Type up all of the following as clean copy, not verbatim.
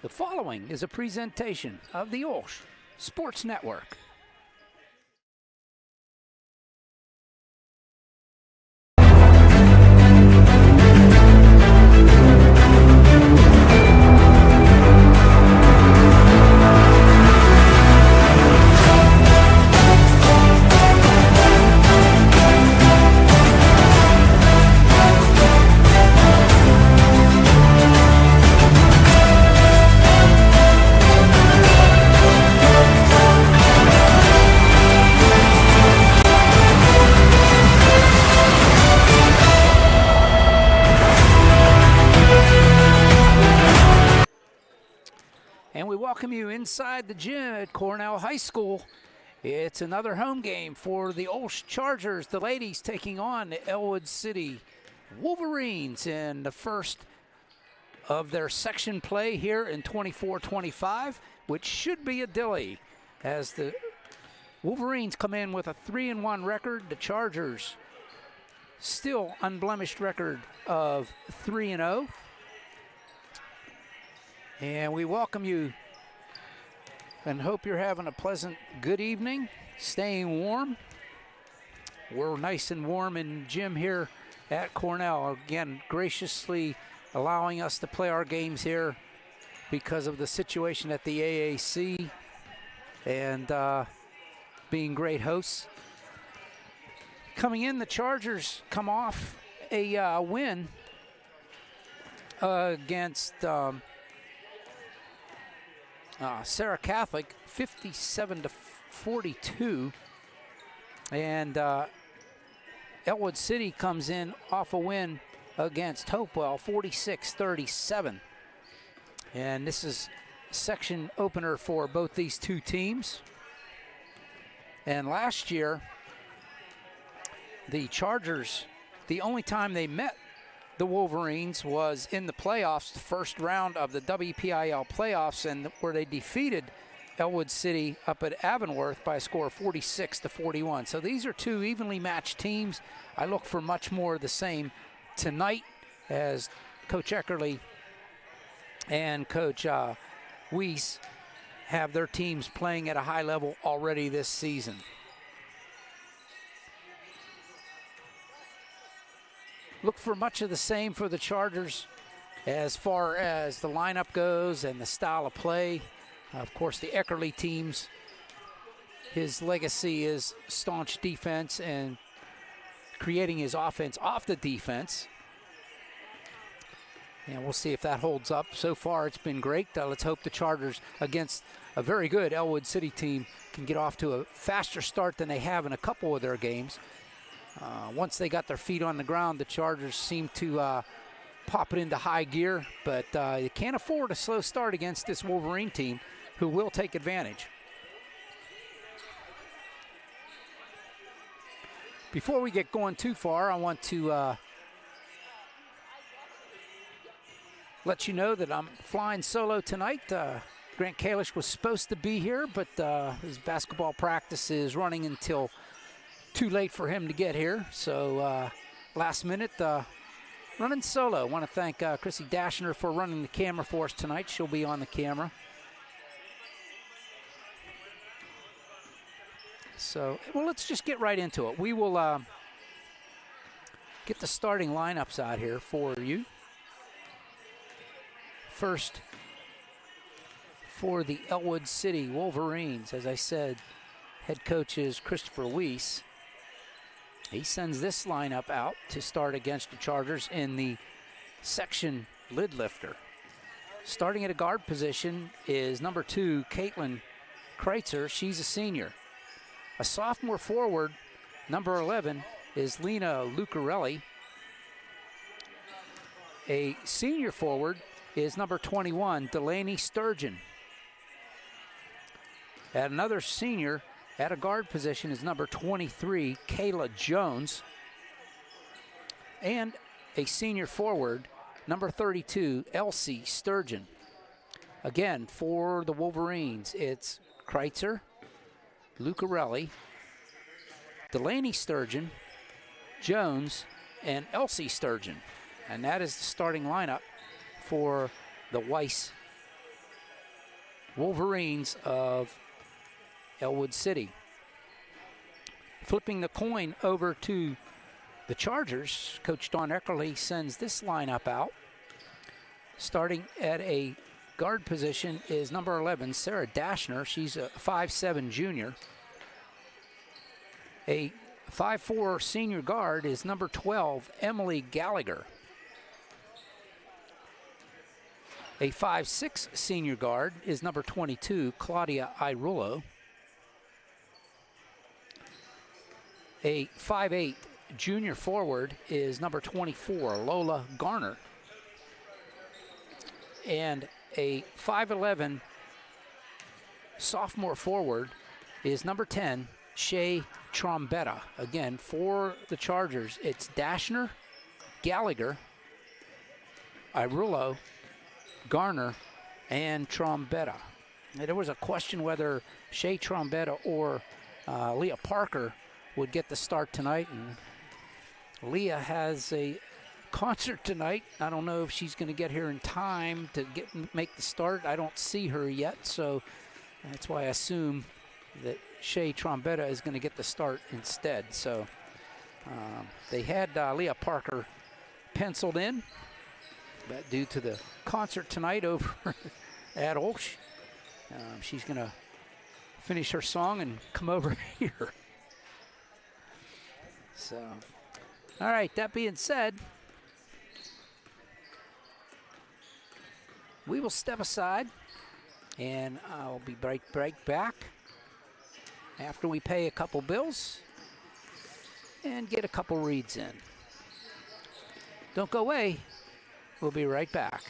The following is a presentation of the OLSH Sports Network. And we welcome you inside the gym at Cornell High School. It's another home game for the OLSH Chargers, the ladies taking on the Ellwood City Wolverines in the first of their section play here in 24-25, which should be a dilly as the Wolverines come in with a 3-1 record. The Chargers still unblemished record of 3-0. And we welcome you and hope you're having a pleasant good evening, staying warm. We're nice and warm in gym here at Cornell. Again, graciously allowing us to play our games here because of the situation at the AAC and being great hosts. Coming in, the Chargers come off a win against Sarah Catholic, 57-42, and Ellwood City comes in off a win against Hopewell, 46-37. And this is section opener for both these two teams. And last year, the Chargers, the only time they met the Wolverines was in the playoffs, the first round of the WPIL playoffs, and where they defeated Ellwood City up at Avonworth by a score of 46-41. So these are two evenly matched teams. I look for much more of the same tonight as Coach Eckerly and Coach Weiss have their teams playing at a high level already this season. Look for much of the same for the Chargers as far as the lineup goes and the style of play. Of course, the Eckerly teams, his legacy is staunch defense and creating his offense off the defense. And we'll see if that holds up. So far, it's been great. Let's hope the Chargers, against a very good Ellwood City team, can get off to a faster start than they have in a couple of their games. Once they got their feet on the ground, the Chargers seem to pop it into high gear, but you can't afford a slow start against this Wolverine team who will take advantage. Before we get going too far, I want to let you know that I'm flying solo tonight. Grant Kalish was supposed to be here, but his basketball practice is running until too late for him to get here, so last minute running solo. I want to thank Chrissy Dashner for running the camera for us tonight. She'll be on the camera. So, well, let's just get right into it. We will get the starting lineups out here for you. First, for the Ellwood City Wolverines, as I said, head coach is Christopher Weiss. He sends this lineup out to start against the Chargers in the section lid lifter. Starting at a guard position is number 2, Caitlin Kreitzer. She's a senior. A sophomore forward, number 11, is Lena Lucarelli. A senior forward is number 21, Delaney Sturgeon. At another senior, at a guard position is number 23, Kayla Jones. And a senior forward, number 32, Elsie Sturgeon. Again, for the Wolverines, it's Kreitzer, Lucarelli, Delaney Sturgeon, Jones, and Elsie Sturgeon. And that is the starting lineup for the Weiss Wolverines of Ellwood City. Flipping the coin over to the Chargers, Coach Don Eckerly sends this lineup out. Starting at a guard position is number 11, Sarah Dashner. She's a 5'7" junior. A 5'4" senior guard is number 12, Emily Gallagher. A 5'6" senior guard is number 22, Claudia Irullo. A 5'8" junior forward is number 24, Lola Garner. And a 5'11" sophomore forward is number 10, Shay Trombetta. Again, for the Chargers, it's Dashner, Gallagher, Irullo, Garner, and Trombetta. Now, there was a question whether Shay Trombetta or Leah Parker would get the start tonight, and Leah has a concert tonight. I don't know if she's going to get here in time to make the start. I don't see her yet, so that's why I assume that Shay Trombetta is going to get the start instead. So they had Leah Parker penciled in, but due to the concert tonight over at OLSH, she's going to finish her song and come over here. So, all right, that being said, we will step aside, and I'll be right back after we pay a couple bills and get a couple reads in. Don't go away. We'll be right back.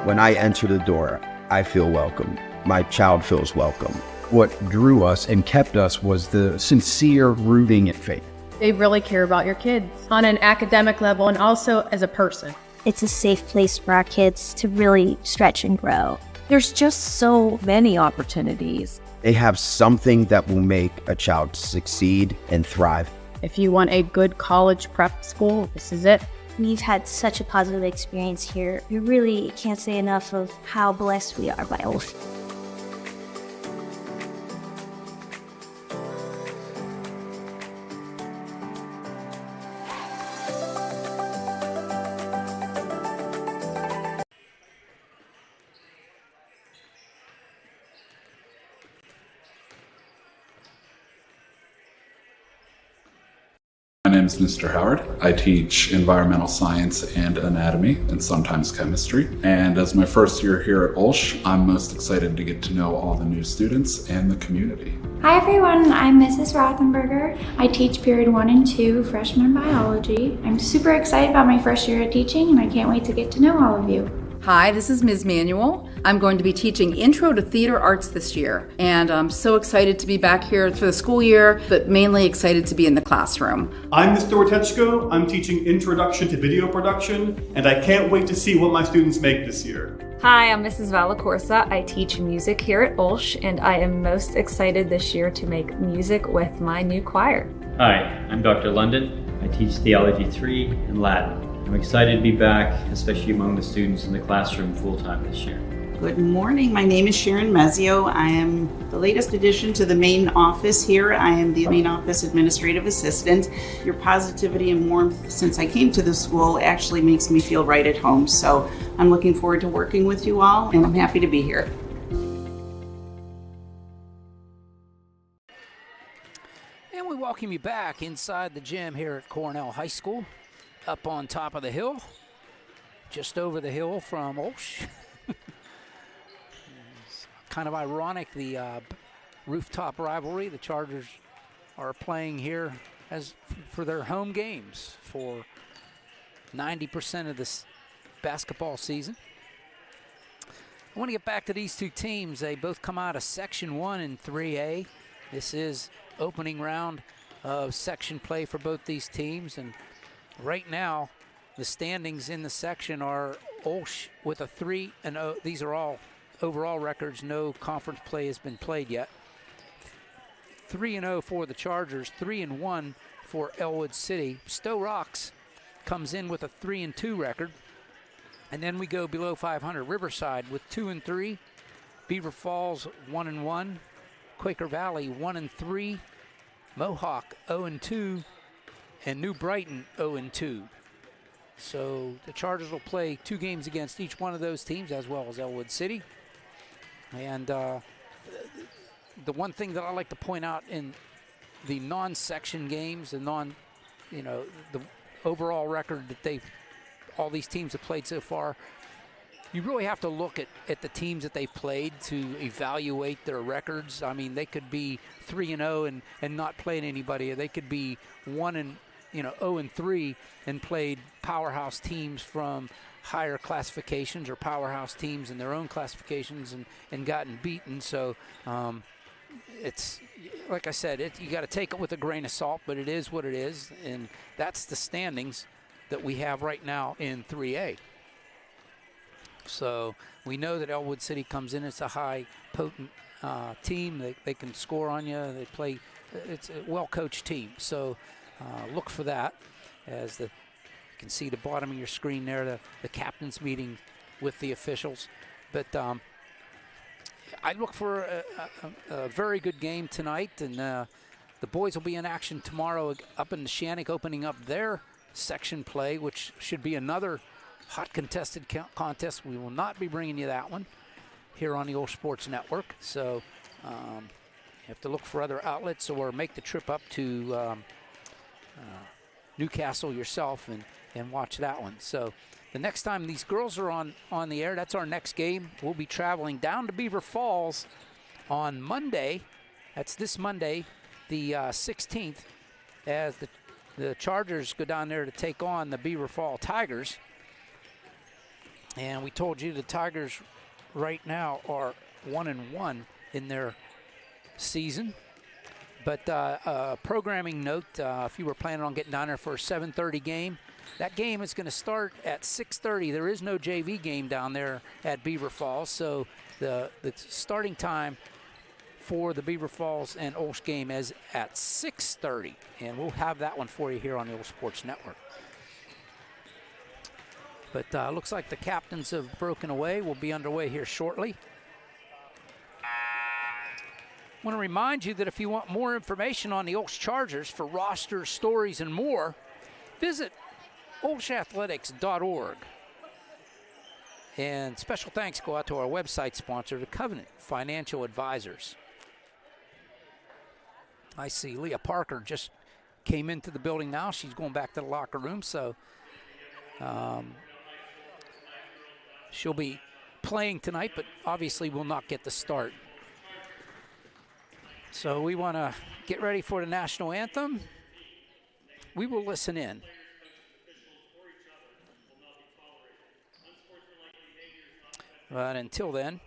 When I enter the door, I feel welcome. My child feels welcome. What drew us and kept us was the sincere rooting in faith. They really care about your kids on an academic level and also as a person. It's a safe place for our kids to really stretch and grow. There's just so many opportunities. They have something that will make a child succeed and thrive. If you want a good college prep school, this is it. We've had such a positive experience here. We really can't say enough of how blessed we are by OLSH. My name is Mr. Howard. I teach environmental science and anatomy and sometimes chemistry. And as my first year here at OLSH, I'm most excited to get to know all the new students and the community. Hi everyone, I'm Mrs. Rothenberger. I teach period 1 and 2 freshman biology. I'm super excited about my first year at teaching and I can't wait to get to know all of you. Hi, this is Ms. Manuel. I'm going to be teaching Intro to Theater Arts this year, and I'm so excited to be back here for the school year, but mainly excited to be in the classroom. I'm Mr. Witechko. I'm teaching Introduction to Video Production, and I can't wait to see what my students make this year. Hi, I'm Mrs. Valacorsa. I teach music here at OLSH, and I am most excited this year to make music with my new choir. Hi, I'm Dr. London. I teach Theology 3 and Latin. I'm excited to be back, especially among the students in the classroom full-time this year. Good morning. My name is Sharon Mezzio. I am the latest addition to the main office here. I am the main office administrative assistant. Your positivity and warmth since I came to the school actually makes me feel right at home. So I'm looking forward to working with you all, and I'm happy to be here. And we welcome you back inside the gym here at Cornell High School, up on top of the hill, just over the hill from OLSH. It's kind of ironic, the rooftop rivalry. The Chargers are playing here as for their home games for 90% of this basketball season. I want to get back to these two teams. They both come out of Section 1 and 3A. This is opening round of section play for both these teams, and right now, the standings in the section are OLSH with a 3-0. These are all overall records. No conference play has been played yet. 3-0 for the Chargers, 3-1 for Ellwood City. Stowe Rocks comes in with a 3-2 record. And then we go below 500. Riverside with 2-3. Beaver Falls 1-1. Quaker Valley 1-3. Mohawk 0-2. And New Brighton 0-2. So the Chargers will play 2 games against each one of those teams, as well as Ellwood City. And the one thing that I like to point out in the non-section games, the overall record that all these teams have played so far, you really have to look at the teams that they've played to evaluate their records. I mean, they could be 3-0 and not playing anybody. Or they could be 0-3 and played powerhouse teams from higher classifications or powerhouse teams in their own classifications and gotten beaten. So it's, like I said, you got to take it with a grain of salt, but it is what it is, and that's the standings that we have right now in 3A. So we know that Ellwood City comes in as a high potent team. They can score on you. It's a well-coached team. So look for that. As you can see the bottom of your screen there, the captain's meeting with the officials. But I look for a very good game tonight, and the boys will be in action tomorrow up in the Shannock, opening up their section play, which should be another hot contested contest. We will not be bringing you that one here on the OLSH Sports Network. So you have to look for other outlets or make the trip up to Newcastle yourself and watch that one. So the next time these girls are on the air, that's our next game. We'll be traveling down to Beaver Falls on Monday. That's this Monday, the 16th, as the Chargers go down there to take on the Beaver Fall Tigers. And we told you the Tigers right now are 1-1 in their season. But programming note, if you were planning on getting down there for a 7:30 game, that game is going to start at 6:30. There is no JV game down there at Beaver Falls, so the starting time for the Beaver Falls and OLSH game is at 6:30, and we'll have that one for you here on the OLSH Sports Network. But looks like the captains have broken away. We'll be underway here shortly. I want to remind you that if you want more information on the OLSH Chargers for rosters, stories, and more, visit olshathletics.org. And special thanks go out to our website sponsor, the Covenant Financial Advisors. I see Leah Parker just came into the building now. She's going back to the locker room, so she'll be playing tonight, but obviously will not get the start. So we want to get ready for the national anthem. We will listen in. But until then,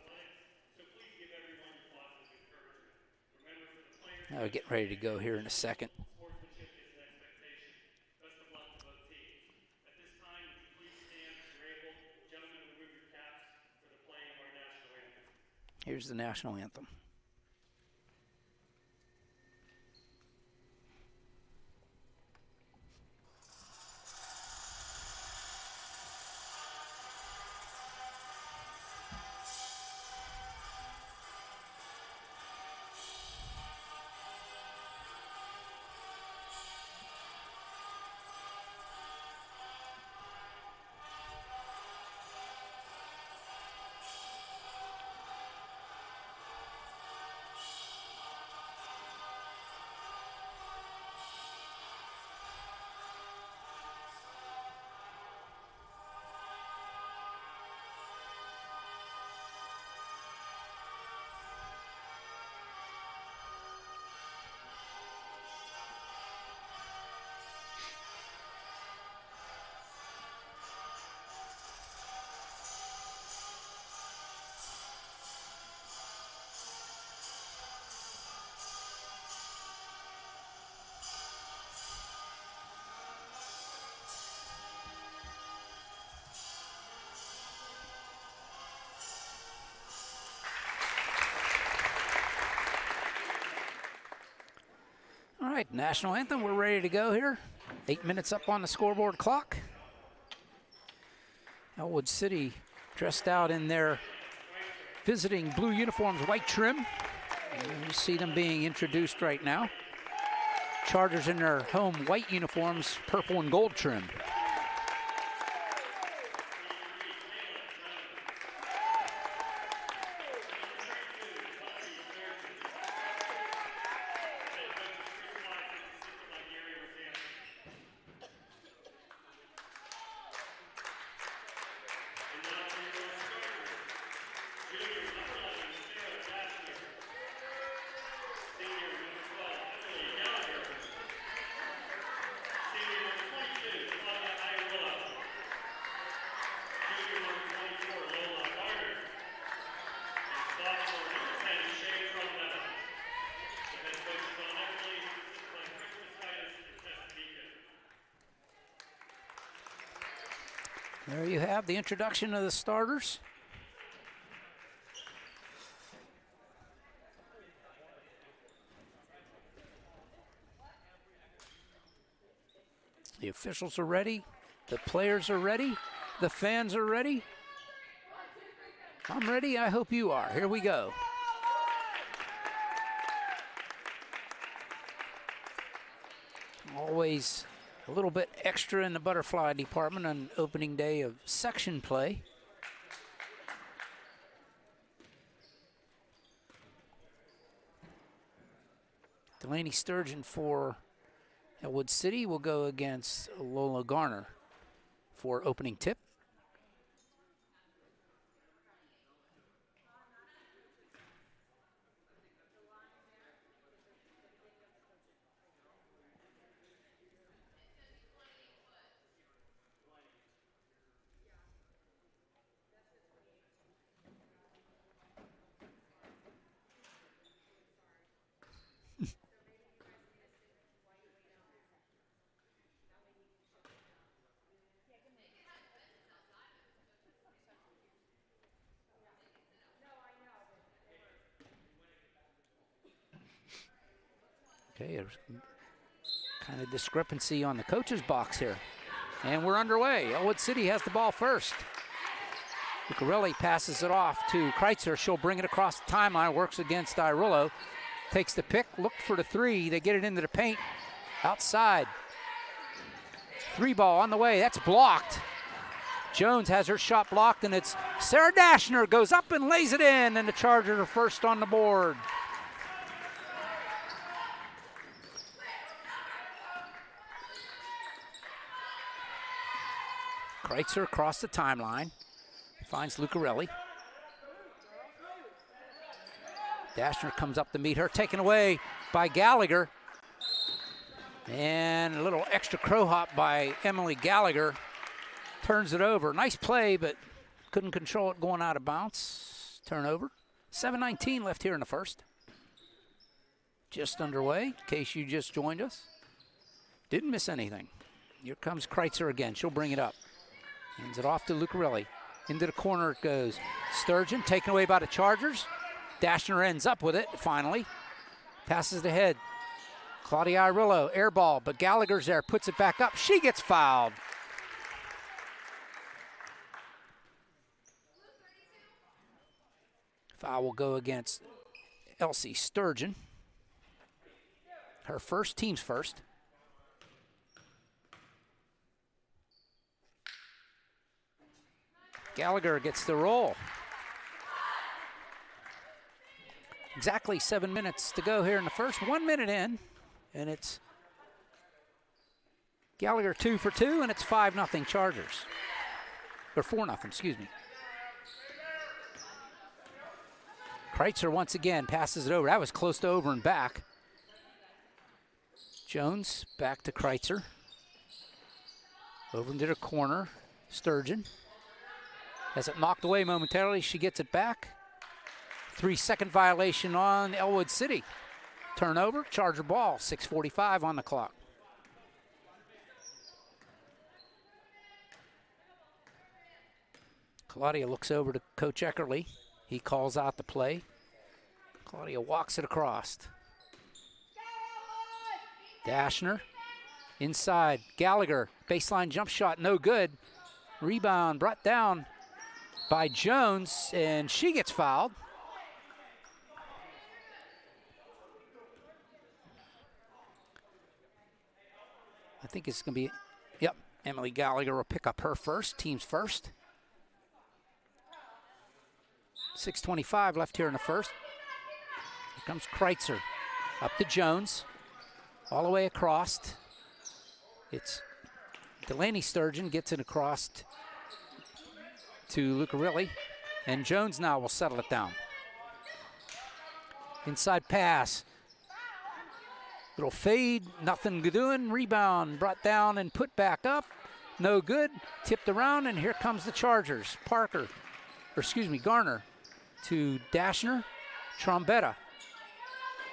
I'll get ready to go here in a second. Here's the national anthem. right, national anthem. We're ready to go here. 8 minutes up on the scoreboard clock. Ellwood City dressed out in their visiting blue uniforms, white trim. And you see them being introduced right now. Chargers in their home white uniforms, purple and gold trim. There you have the introduction of the starters. The officials are ready, the players are ready, the fans are ready. I'm ready, I hope you are. Here we go. Always a little bit extra in the butterfly department on opening day of section play. Delaney Sturgeon for Ellwood City will go against Lola Garner for opening tip. Okay, there's kind of discrepancy on the coach's box here. And we're underway. Ellwood City has the ball first. Lucarelli passes it off to Kreitzer. She'll bring it across the timeline, works against Irillo. Takes the pick, looked for the three. They get it into the paint, outside. Three ball on the way, that's blocked. Jones has her shot blocked, and it's Sarah Dashner goes up and lays it in, and the Chargers are first on the board. Kreitzer across the timeline, finds Lucarelli. Dashner comes up to meet her, taken away by Gallagher. And a little extra crow hop by Emily Gallagher. Turns it over. Nice play, but couldn't control it going out of bounds. Turnover. 7:19 left here in the first. Just underway, in case you just joined us. Didn't miss anything. Here comes Kreitzer again. She'll bring it up. Hands it off to Lucarelli. Into the corner it goes. Sturgeon taken away by the Chargers. Dashner ends up with it finally. Passes it ahead. Claudia Irillo, air ball, but Gallagher's there, puts it back up. She gets fouled. Foul will go against Elsie Sturgeon. Her first, team's first. Gallagher gets the roll. Exactly 7 minutes to go here in the first. 1 minute in, and it's Gallagher 2 for 2, and it's 5-0 Chargers. Or 4-0, excuse me. Kreitzer once again passes it over. That was close to over and back. Jones back to Kreitzer. Over into the corner. Sturgeon. Has it knocked away momentarily. She gets it back. 3-second violation on Ellwood City. Turnover, Charger ball, 6:45 on the clock. Claudia looks over to Coach Eckerly. He calls out the play. Claudia walks it across. Dashner inside. Gallagher, baseline jump shot, no good. Rebound brought down by Jones, and she gets fouled. I think it's going to be, yep, Emily Gallagher will pick up her first, team's first. 6:25 left here in the first. Here comes Kreitzer, up to Jones, all the way across. It's Delaney Sturgeon gets it across to Lucarilli, and Jones now will settle it down. Inside pass. Little fade, nothing doing. Rebound brought down and put back up. No good. Tipped around, and here comes the Chargers. Garner to Dashner. Trombetta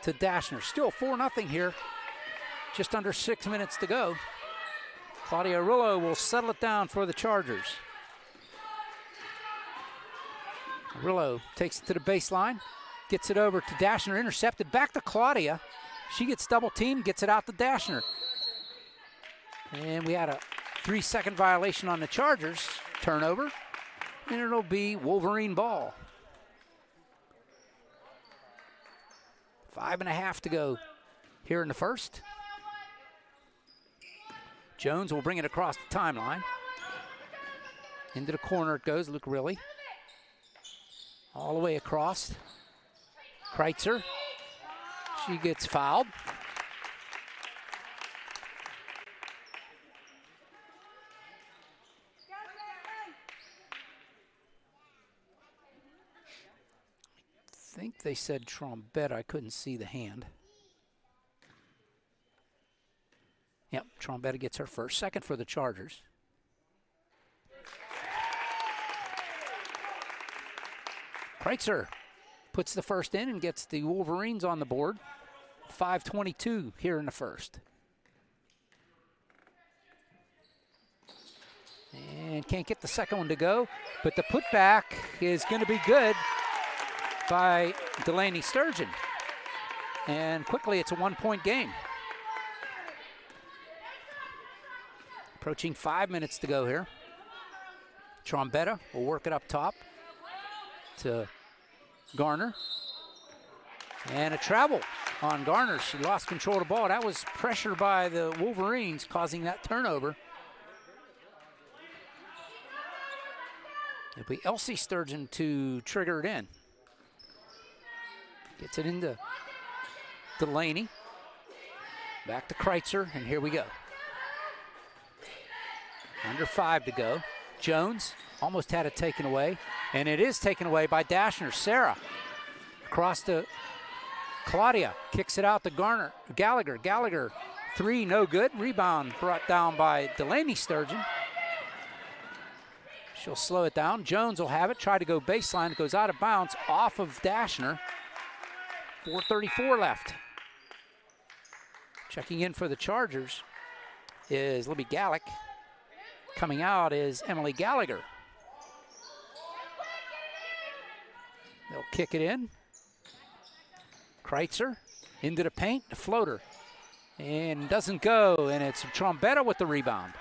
to Dashner. Still 4-0 here. Just under 6 minutes to go. Claudia Arillo will settle it down for the Chargers. Arillo takes it to the baseline. Gets it over to Dashner. Intercepted. Back to Claudia. She gets double teamed, gets it out to Dashner. And we had a 3-second violation on the Chargers. Turnover. And it'll be Wolverine ball. 5.5 to go here in the first. Jones will bring it across the timeline. Into the corner it goes, Lucarilli. All the way across. Kreitzer. She gets fouled. I think they said Trombetta. I couldn't see the hand. Yep, Trombetta gets her first. Second for the Chargers. Kreitzer puts the first in and gets the Wolverines on the board. 5:22 here in the first. And can't get the second one to go, but the putback is going to be good by Delaney Sturgeon. And quickly, it's a 1-point game. Approaching 5 minutes to go here. Trombetta will work it up top to Garner. And a travel on Garner. She lost control of the ball. That was pressure by the Wolverines causing that turnover. It'll be Elsie Sturgeon to trigger it in. Gets it into Delaney. Back to Kreitzer, and here we go. Under 5 to go. Jones almost had it taken away, and it is taken away by Dashner. Sarah across to Claudia, kicks it out to Garner. Gallagher, three, no good. Rebound brought down by Delaney Sturgeon. She'll slow it down. Jones will have it, try to go baseline. It goes out of bounds off of Dashner. 4:34 left. Checking in for the Chargers is Libby Gallick. Coming out is Emily Gallagher. They'll kick it in. Kreitzer into the paint, the floater. And doesn't go, and it's Trombetta with the rebound.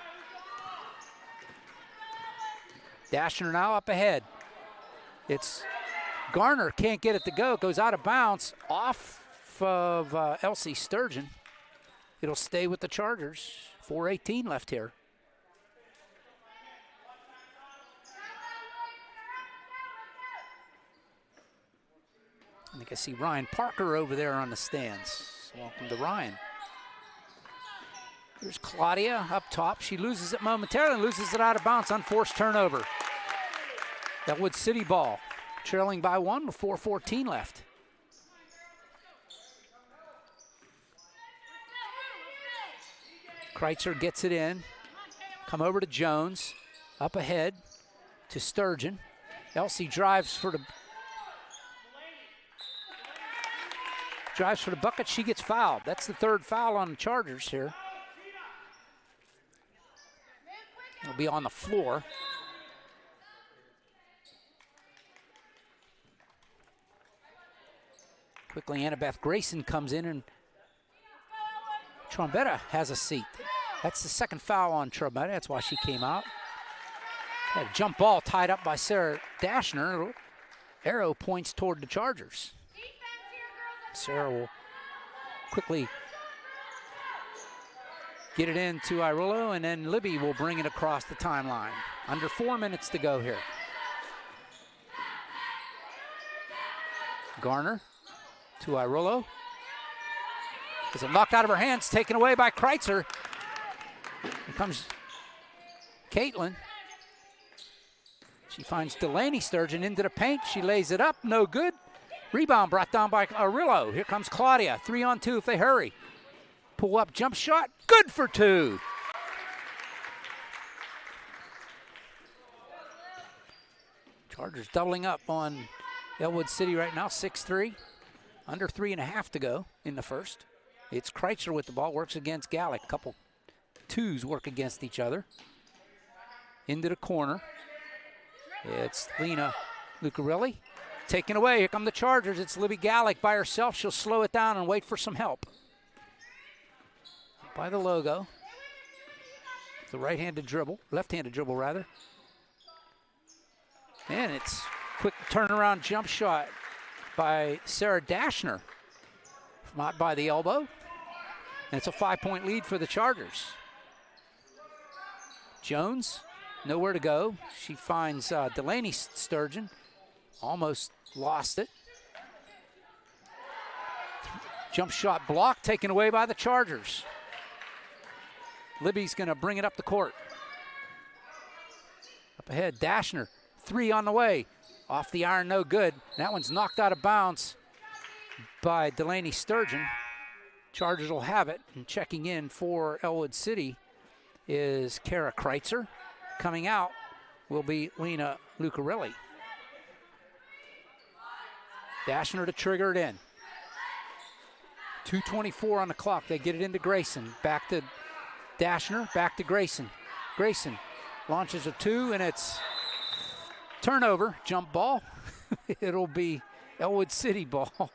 Dashner now up ahead. It's Garner, can't get it to go. It goes out of bounds off of Elsie Sturgeon. It'll stay with the Chargers. 4:18 left here. I think I see Ryan Parker over there on the stands. Welcome to Ryan. Here's Claudia up top. She loses it momentarily, loses it out of bounds. Unforced turnover. Ellwood City ball. Trailing by 1 with 4:14 left. Kreitzer gets it in. Come over to Jones. Up ahead to Sturgeon. Elsie drives for the bucket. She gets fouled. That's the third foul on the Chargers here. It'll be on the floor. Quickly, Annabeth Grayson comes in and Trombetta has a seat. That's the second foul on Trombetta. That's why she came out. Had a jump ball tied up by Sarah Dashner. Arrow points toward the Chargers. Sarah will quickly get it into Irullo, and then Libby will bring it across the timeline. Under 4 minutes to go here. Garner to Irullo. Is it knocked out of her hands, taken away by Kreitzer. Here comes Caitlin. She finds Delaney Sturgeon into the paint. She lays it up, no good. Rebound brought down by Arillo. Here comes Claudia, 3-on-2 if they hurry. Pull up, jump shot, good for 2. Chargers doubling up on Ellwood City right now, 6-3. Under 3.5 to go in the first. It's Kreitzer with the ball, works against Gallic. Couple twos work against each other. Into the corner. It's Lena Lucarelli. Taken away, here come the Chargers. It's Libby Gallic by herself. She'll slow it down and wait for some help. By the logo. The right-handed dribble, left-handed dribble rather. And it's quick turnaround jump shot by Sarah Dashner. Not by the elbow. And it's a 5-point lead for the Chargers. Jones, nowhere to go. She finds Delaney Sturgeon. Almost lost it. Jump shot blocked, taken away by the Chargers. Libby's gonna bring it up the court. Up ahead, Dashner, 3 on the way. Off the iron, no good. That one's knocked out of bounds by Delaney Sturgeon. Chargers will have it, and checking in for Ellwood City is Kara Kreitzer. Coming out will be Lena Lucarelli. Dashner to trigger it in. 2:24 on the clock. They get it into Grayson. Back to Dashner, back to Grayson. Grayson launches a 2, and it's turnover, jump ball. It'll be Ellwood City ball.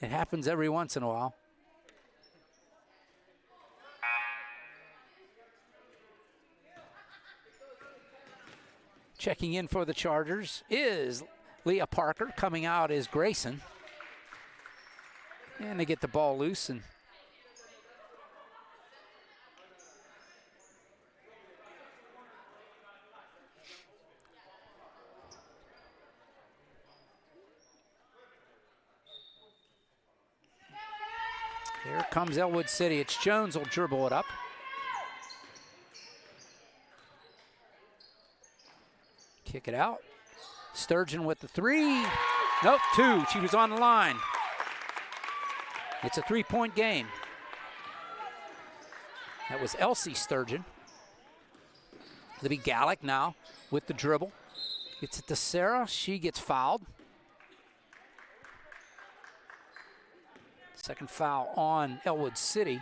It happens every once in a while. Checking in for the Chargers is Leah Parker. Coming out is Grayson. And they get the ball loose. And here comes Ellwood City. It's Jones will dribble it up. Kick it out. Sturgeon with the 3. Nope, 2. She was on the line. It's a 3-point game. That was Elsie Sturgeon. Libby Gallic now with the dribble. Gets it to Sarah. She gets fouled. Second foul on Ellwood City.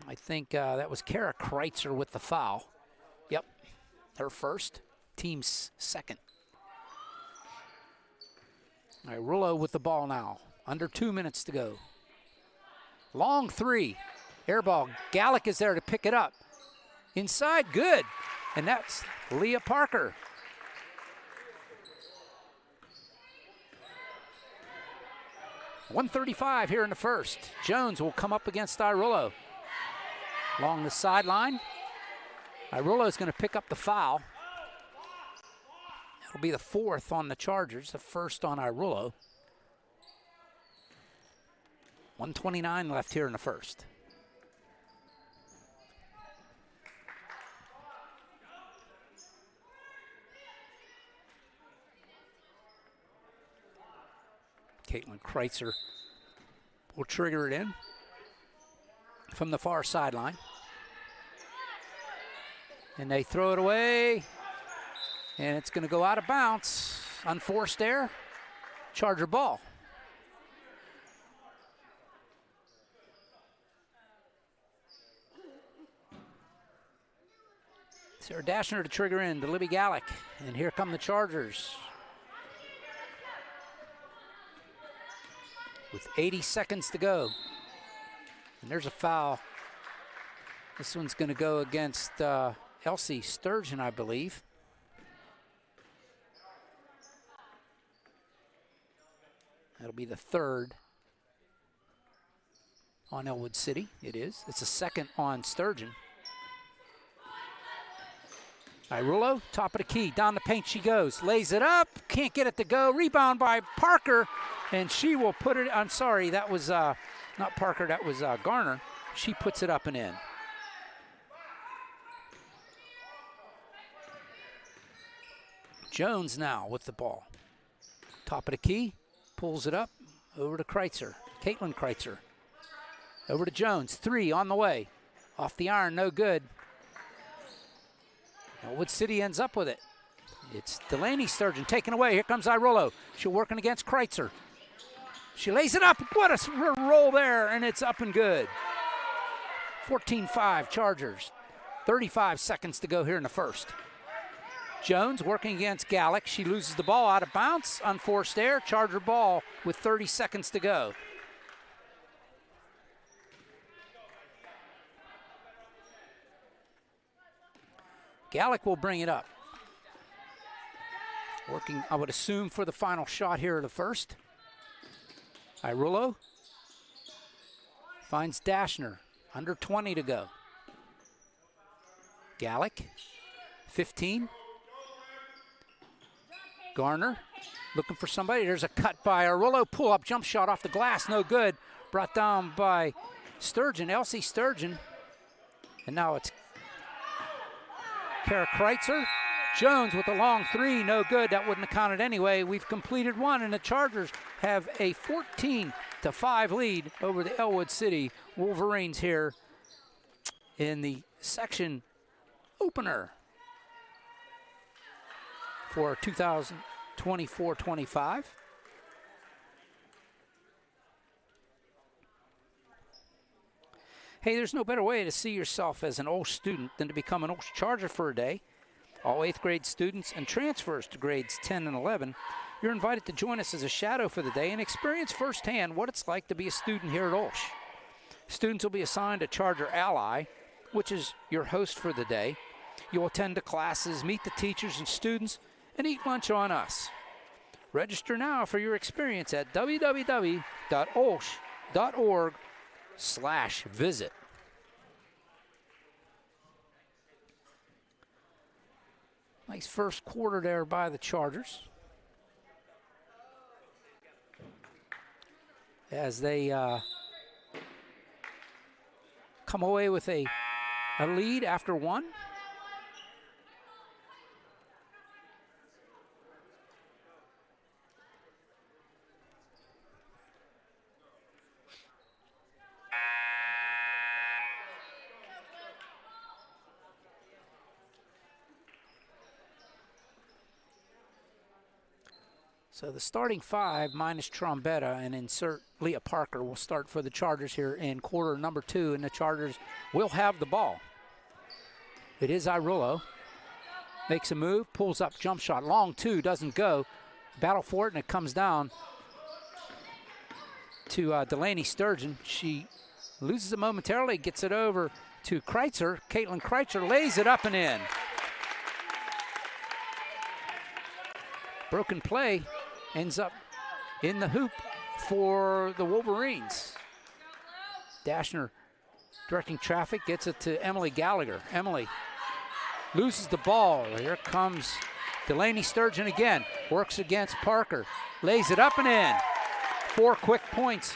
I think that was Kara Kreitzer with the foul. Yep, her first, team's second. All right, Rullo with the ball now. Under 2 minutes to go. Long 3, air ball. Gallic is there to pick it up. Inside, good. And that's Leah Parker. .135 here in the first. Jones will come up against Irullo. Along the sideline. Irullo is going to pick up the foul. That'll be the 4th on the Chargers, the 1st on Irullo. 1:29 left here in the first. Caitlin Kreitzer will trigger it in from the far sideline. And they throw it away, and it's going to go out of bounds. Unforced error, Charger ball. Sarah Dashner to trigger in to Libby Gallick. And here come the Chargers. With 80 seconds to go. And there's a foul. This one's going to go against Elsie Sturgeon, I believe. That'll be the third on Ellwood City. It is. It's a second on Sturgeon. Irulo, top of the key, down the paint she goes. Lays it up, can't get it to go. Rebound by Parker, and she will put it, I'm sorry, that was not Parker, that was Garner. She puts it up and in. Jones now with the ball. Top of the key, pulls it up, over to Kreitzer, Caitlin Kreitzer. Over to Jones, 3 on the way. Off the iron, no good. Ellwood City ends up with it. It's Delaney Sturgeon taken away. Here comes Irulo. She's working against Kreitzer. She lays it up. What a roll there, and it's up and good. 14-5 Chargers. 35 seconds to go here in the first. Jones working against Gallick. She loses the ball out of bounds. Unforced error. Charger ball with 30 seconds to go. Gallick will bring it up. Working, I would assume, for the final shot here of the first. Irulo finds Dashner. Under 20 to go. Gallick, 15. Garner looking for somebody. There's a cut by Irulo. Pull up jump shot off the glass. No good. Brought down by Sturgeon, Elsie Sturgeon. And now it's Kara Kreitzer. Jones with a long 3, no good. That wouldn't have counted anyway. We've completed one, and the Chargers have a 14-5 lead over the Ellwood City Wolverines here in the section opener for 2024-25. Hey, there's no better way to see yourself as an OLSH student than to become an OLSH Charger for a day. All 8th grade students and transfers to grades 10 and 11, you're invited to join us as a shadow for the day and experience firsthand what it's like to be a student here at OLSH. Students will be assigned a Charger ally, which is your host for the day. You'll attend the classes, meet the teachers and students, and eat lunch on us. Register now for your experience at www.olsh.org/visit. Nice first quarter there by the Chargers, as they come away with a lead after one. So the starting 5 minus Trombetta and insert Leah Parker will start for the Chargers here in quarter number 2, and the Chargers will have the ball. It is Irulo. Makes a move, pulls up, jump shot. Long 2, doesn't go. Battle for it, and it comes down to Delaney Sturgeon. She loses it momentarily, gets it over to Kreitzer. Caitlin Kreitzer lays it up and in. Broken play. Ends up in the hoop for the Wolverines. Dashner directing traffic, gets it to Emily Gallagher. Emily loses the ball. Here comes Delaney Sturgeon again. Works against Parker. Lays it up and in. 4 quick points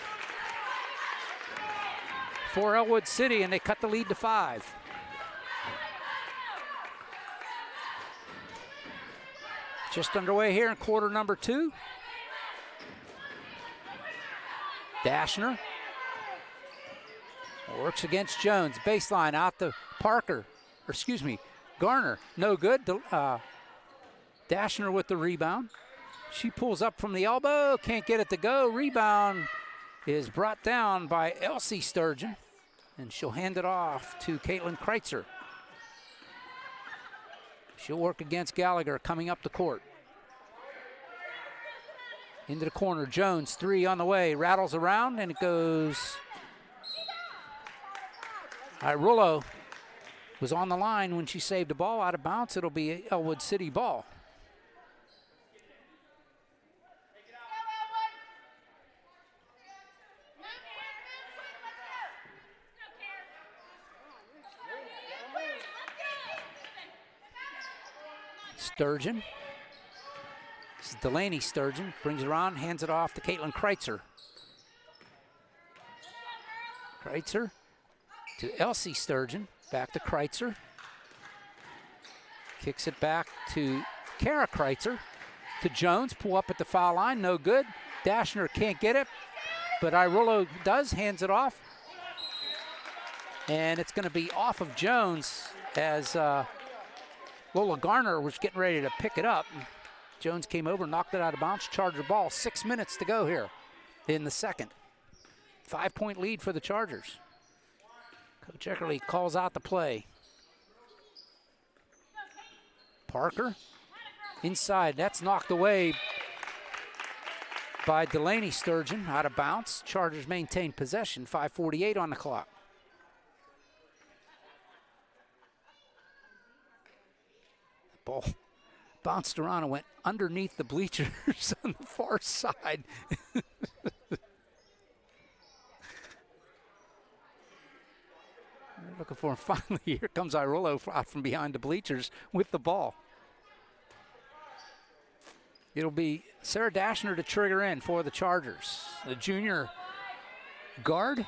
for Ellwood City, and they cut the lead to 5. Just underway here in quarter number 2. Dashner works against Jones. Baseline out to Parker, or excuse me, Garner. No good. Dashner with the rebound. She pulls up from the elbow, can't get it to go. Rebound is brought down by Elsie Sturgeon, and she'll hand it off to Caitlin Kreitzer. She'll work against Gallagher coming up the court. Into the corner, Jones, 3 on the way, rattles around, and it goes. Irullo was on the line when she saved the ball out of bounds. It'll be Ellwood City ball. Sturgeon. This is Delaney Sturgeon. Brings it around, hands it off to Caitlin Kreitzer. Kreitzer to Elsie Sturgeon. Back to Kreitzer. Kicks it back to Kara Kreitzer. To Jones. Pull up at the foul line. No good. Dashner can't get it. But Irullo does. Hands it off. And it's going to be off of Jones as Lola Garner was getting ready to pick it up. Jones came over, knocked it out of bounds, Charger ball. 6 minutes to go here in the second. 5-point lead for the Chargers. Coach Eckerly calls out the play. Parker inside, that's knocked away by Delaney Sturgeon, out of bounds. Chargers maintain possession, 5:48 on the clock. Ball bounced around and went underneath the bleachers on the far side. They're looking for him. Finally, here comes Irullo out from behind the bleachers with the ball. It'll be Sarah Dashner to trigger in for the Chargers. The junior guard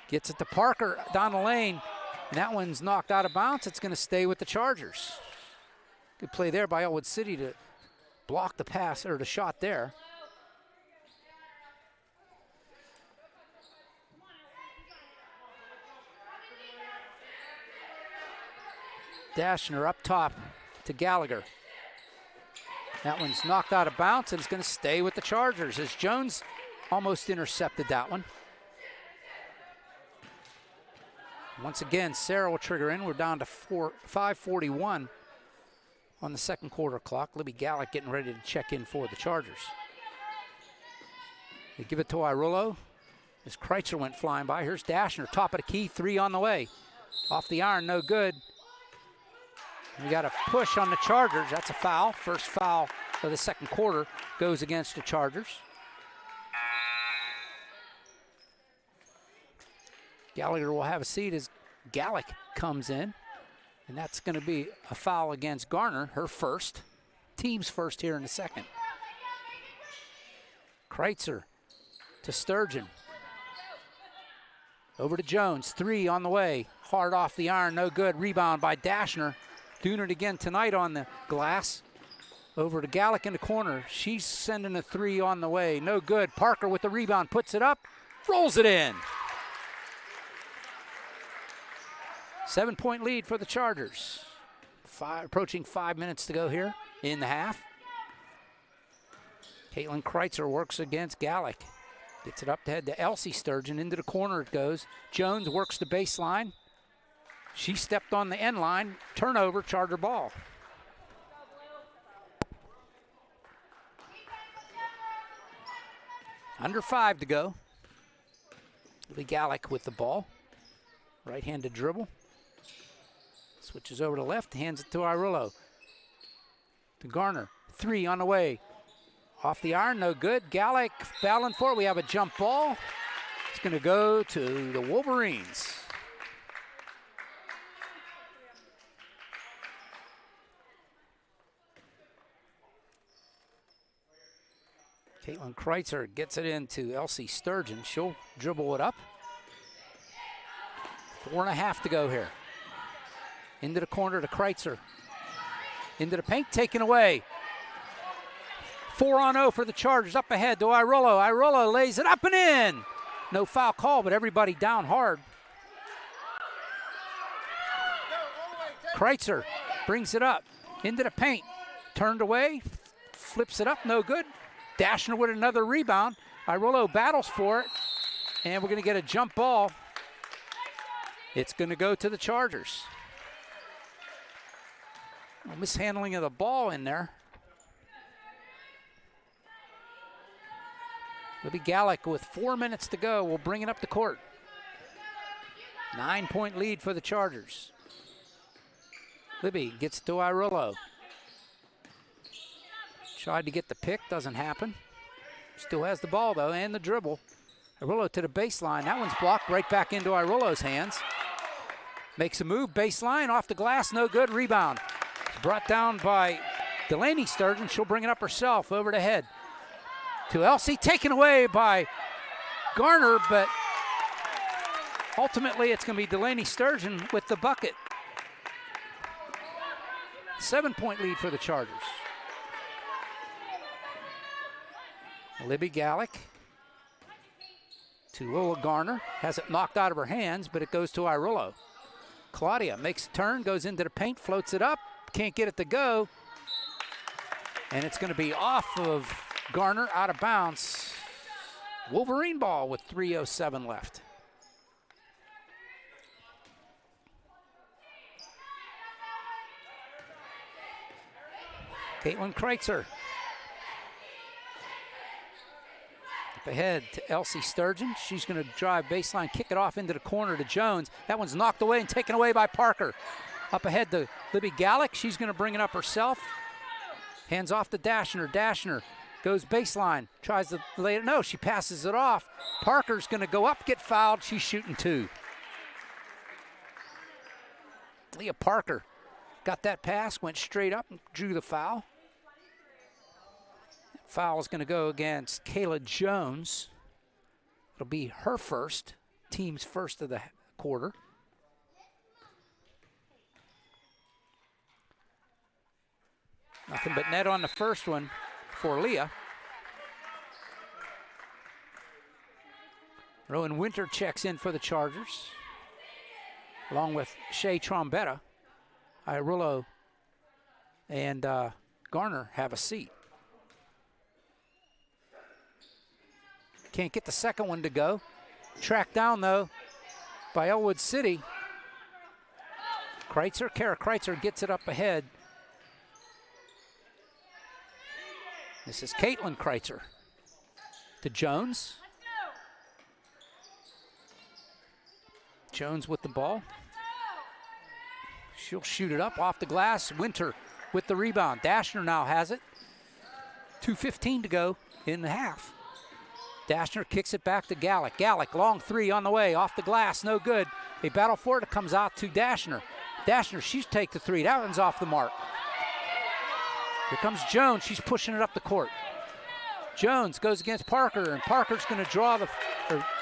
gets it to Parker down the lane. And that one's knocked out of bounds. It's going to stay with the Chargers. Good play there by Ellwood City to block the pass or the shot there. Dashner up top to Gallagher. That one's knocked out of bounds and it's going to stay with the Chargers as Jones almost intercepted that one. Once again, Sarah will trigger in. We're down to 5:41 on the second quarter clock. Libby Gallick getting ready to check in for the Chargers. They give it to Irullo as Kreitzer went flying by. Here's Dashner, top of the key, 3 on the way. Off the iron, no good. We got a push on the Chargers. That's a foul. First foul of the second quarter goes against the Chargers. Gallagher will have a seat as Gallick comes in. And that's going to be a foul against Garner, her first. Team's first here in the second. Kreitzer to Sturgeon. Over to Jones, 3 on the way. Hard off the iron, no good. Rebound by Dashner. Doing it again tonight on the glass. Over to Gallick in the corner. She's sending a 3 on the way. No good. Parker with the rebound, puts it up, rolls it in. 7-point lead for the Chargers. Approaching 5 minutes to go here in the half. Caitlin Kreitzer works against Gallick. Gets it up to head to Elsie Sturgeon. Into the corner it goes. Jones works the baseline. She stepped on the end line. Turnover, Charger ball. Under 5 to go. Lee Gallick with the ball. Right-handed dribble. Switches over to left, hands it to Irullo. To Garner, 3 on the way. Off the iron, no good. Gallick battling for it. We have a jump ball. It's going to go to the Wolverines. Caitlin Kreitzer gets it into Elsie Sturgeon. She'll dribble it up. 4.5 to go here. Into the corner to Kreitzer. Into the paint, taken away. 4-on-0 for the Chargers. Up ahead to Irullo. Irullo lays it up and in. No foul call, but everybody down hard. Kreitzer brings it up. Into the paint. Turned away. Flips it up, no good. Dashner with another rebound. Irullo battles for it. And we're going to get a jump ball. It's going to go to the Chargers. Mishandling of the ball in there. Libby Gallick with 4 minutes to go will bring it up the court. 9-point lead for the Chargers. Libby gets to Irillo. Tried to get the pick, doesn't happen. Still has the ball though, and the dribble. Irillo to the baseline. That one's blocked right back into Irillo's hands. Makes a move, baseline, off the glass, no good, rebound. It's brought down by Delaney Sturgeon. She'll bring it up herself, over the head to Elsie, taken away by Garner, but ultimately it's going to be Delaney Sturgeon with the bucket. 7-point lead for the Chargers. Libby Gallick to Lola Garner. Has it knocked out of her hands, but it goes to Irillo. Claudia makes a turn, goes into the paint, floats it up, can't get it to go. And it's going to be off of Garner, out of bounds. Wolverine ball with 3:07 left. Caitlin Kreitzer. Up ahead to Elsie Sturgeon. She's going to drive baseline, kick it off into the corner to Jones. That one's knocked away and taken away by Parker. Up ahead to Libby Gallick. She's going to bring it up herself. Hands off to Dashner. Dashner goes baseline, tries to lay it. No, she passes it off. Parker's going to go up, get fouled. She's shooting two. Leah Parker got that pass, went straight up and drew the foul. Foul is going to go against Kayla Jones. It'll be her first, team's first of the quarter. Nothing but net on the first one for Leah. Rowan Winter checks in for the Chargers, along with Shea Trombetta. Irillo and Garner have a seat. Can't get the second one to go. Tracked down, though, by Ellwood City. Kreitzer, Kara Kreitzer gets it up ahead. This is Caitlin Kreitzer to Jones. Jones with the ball. She'll shoot it up off the glass. Winter with the rebound. Dashner now has it. 2:15 to go in the half. Dashner kicks it back to Gallick. Gallick, long three on the way, off the glass, no good. They battle for it, it comes out to Dashner. Dashner, she's take the three, that one's off the mark. Here comes Jones, she's pushing it up the court. Jones goes against Parker, and Parker's gonna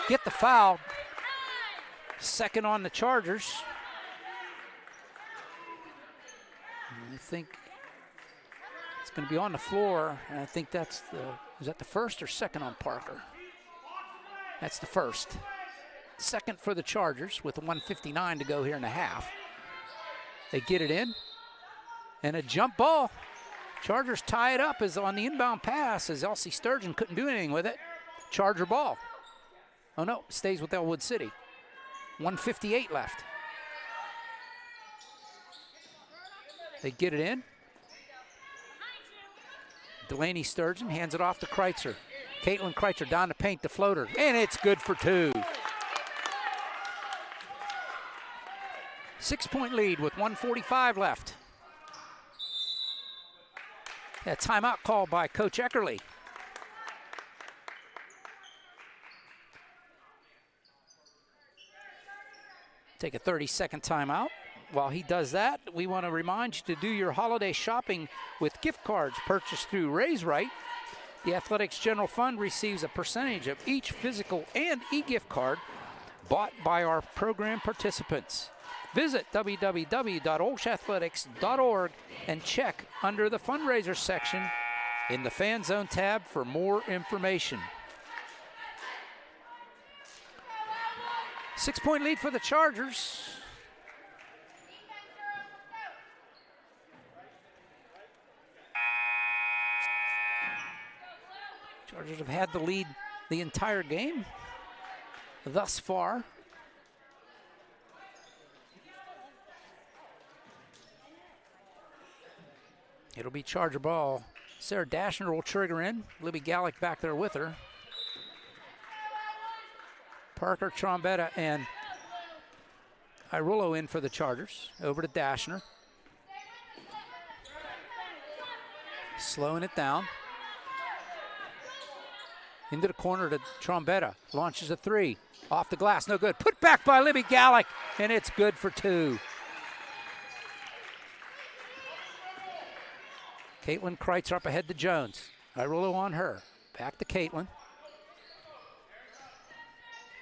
get the foul. Second on the Chargers. And I think it's gonna be on the floor, and I think is that the first or second on Parker? That's the first. Second for the Chargers with 1:59 to go here in the half. They get it in, and a jump ball. Chargers tie it up as on the inbound pass as Elsie Sturgeon couldn't do anything with it. Charger ball. Oh no, stays with Ellwood City. 1:58 left. They get it in. Delaney Sturgeon hands it off to Kreitzer. Caitlin Kreitzer down to paint the floater, and it's good for two. 6-point lead with 1:45 left. A timeout call by Coach Eckerly. Take a 30-second timeout. While he does that, we want to remind you to do your holiday shopping with gift cards purchased through Raise Right. The Athletics General Fund receives a percentage of each physical and e-gift card bought by our program participants. Visit www.olshathletics.org and check under the fundraiser section in the Fan Zone tab for more information. 6-point lead for the Chargers. Chargers have had the lead the entire game thus far. It'll be Charger ball. Sarah Dashner will trigger in. Libby Gallick back there with her. Parker, Trombetta, and Irullo in for the Chargers. Over to Dashner. Slowing it down. Into the corner to Trombetta. Launches a three. Off the glass, no good. Put back by Libby Gallick, and it's good for two. Caitlin Kreitzer up ahead to Jones. Irullo on her. Back to Caitlin.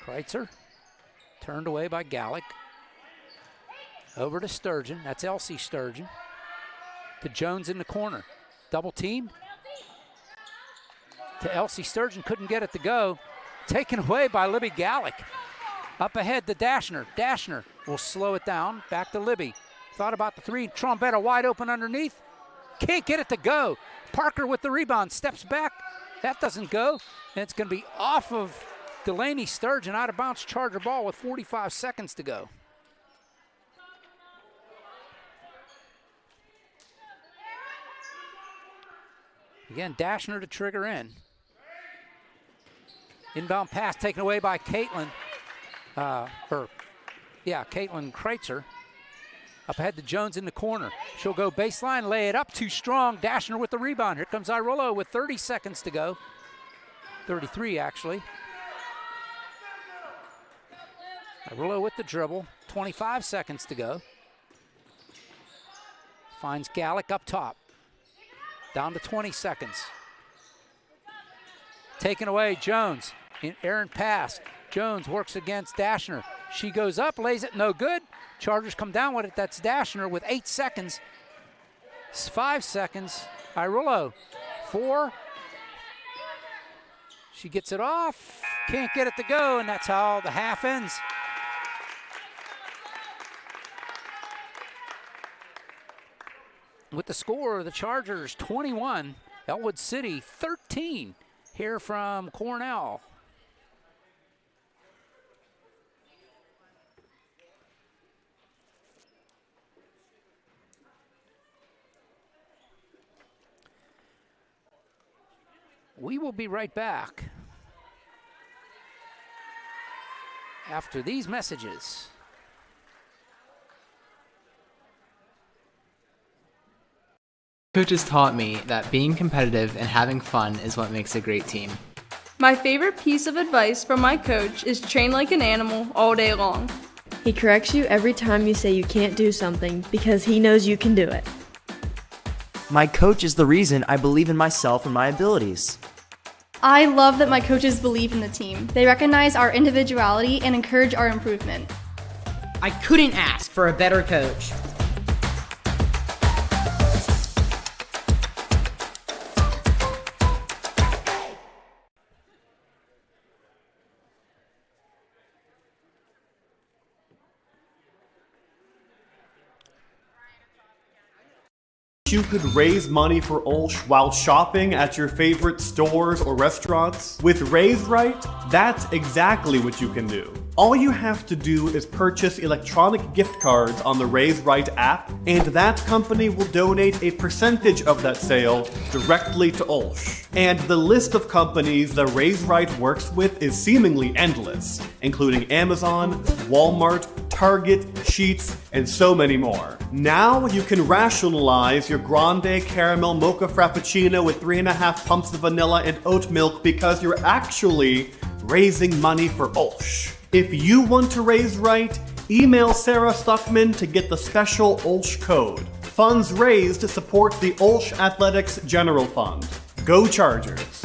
Kreitzer. Turned away by Gallick. Over to Sturgeon. That's Elsie Sturgeon. To Jones in the corner. Double team. To Elsie Sturgeon. Couldn't get it to go. Taken away by Libby Gallick. Up ahead to Dashner. Dashner will slow it down. Back to Libby. Thought about the three. Trombetta wide open underneath. Can't get it to go. Parker with the rebound. Steps back. That doesn't go. And it's going to be off of Delaney Sturgeon. Out of bounds. Charger ball with 45 seconds to go. Again, Dashner to trigger in. Inbound pass taken away by Caitlin. Caitlin Kreitzer. Up ahead to Jones in the corner. She'll go baseline, lay it up, too strong. Dashner with the rebound. Here comes Irullo with 30 seconds to go. 33, actually. Irullo with the dribble. 25 seconds to go. Finds Gallick up top. Down to 20 seconds. Taken away, Jones. Errant pass. Jones works against Dashner. She goes up, lays it, no good. Chargers come down with it. That's Dashner with 8 seconds. 5 seconds. Irullo, 4. She gets it off. Can't get it to go, and that's how the half ends. With the score, the Chargers 21, Ellwood City 13 here from Cornell. We will be right back after these messages. Coaches taught me that being competitive and having fun is what makes a great team. My favorite piece of advice from my coach is train like an animal all day long. He corrects you every time you say you can't do something because he knows you can do it. My coach is the reason I believe in myself and my abilities. I love that my coaches believe in the team. They recognize our individuality and encourage our improvement. I couldn't ask for a better coach. You could raise money for OLSH while shopping at your favorite stores or restaurants? With Raise Right, that's exactly what you can do. All you have to do is purchase electronic gift cards on the Raise Right app, and that company will donate a percentage of that sale directly to OLSH. And the list of companies that Raise Right works with is seemingly endless, including Amazon, Walmart, Target, Sheetz, and so many more. Now you can rationalize your grande caramel mocha frappuccino with 3.5 pumps of vanilla and oat milk because you're actually raising money for OLSH. If you want to raise right, email Sarah Stuckman to get the special OLSH code. Funds raised to support the OLSH Athletics General Fund. Go Chargers!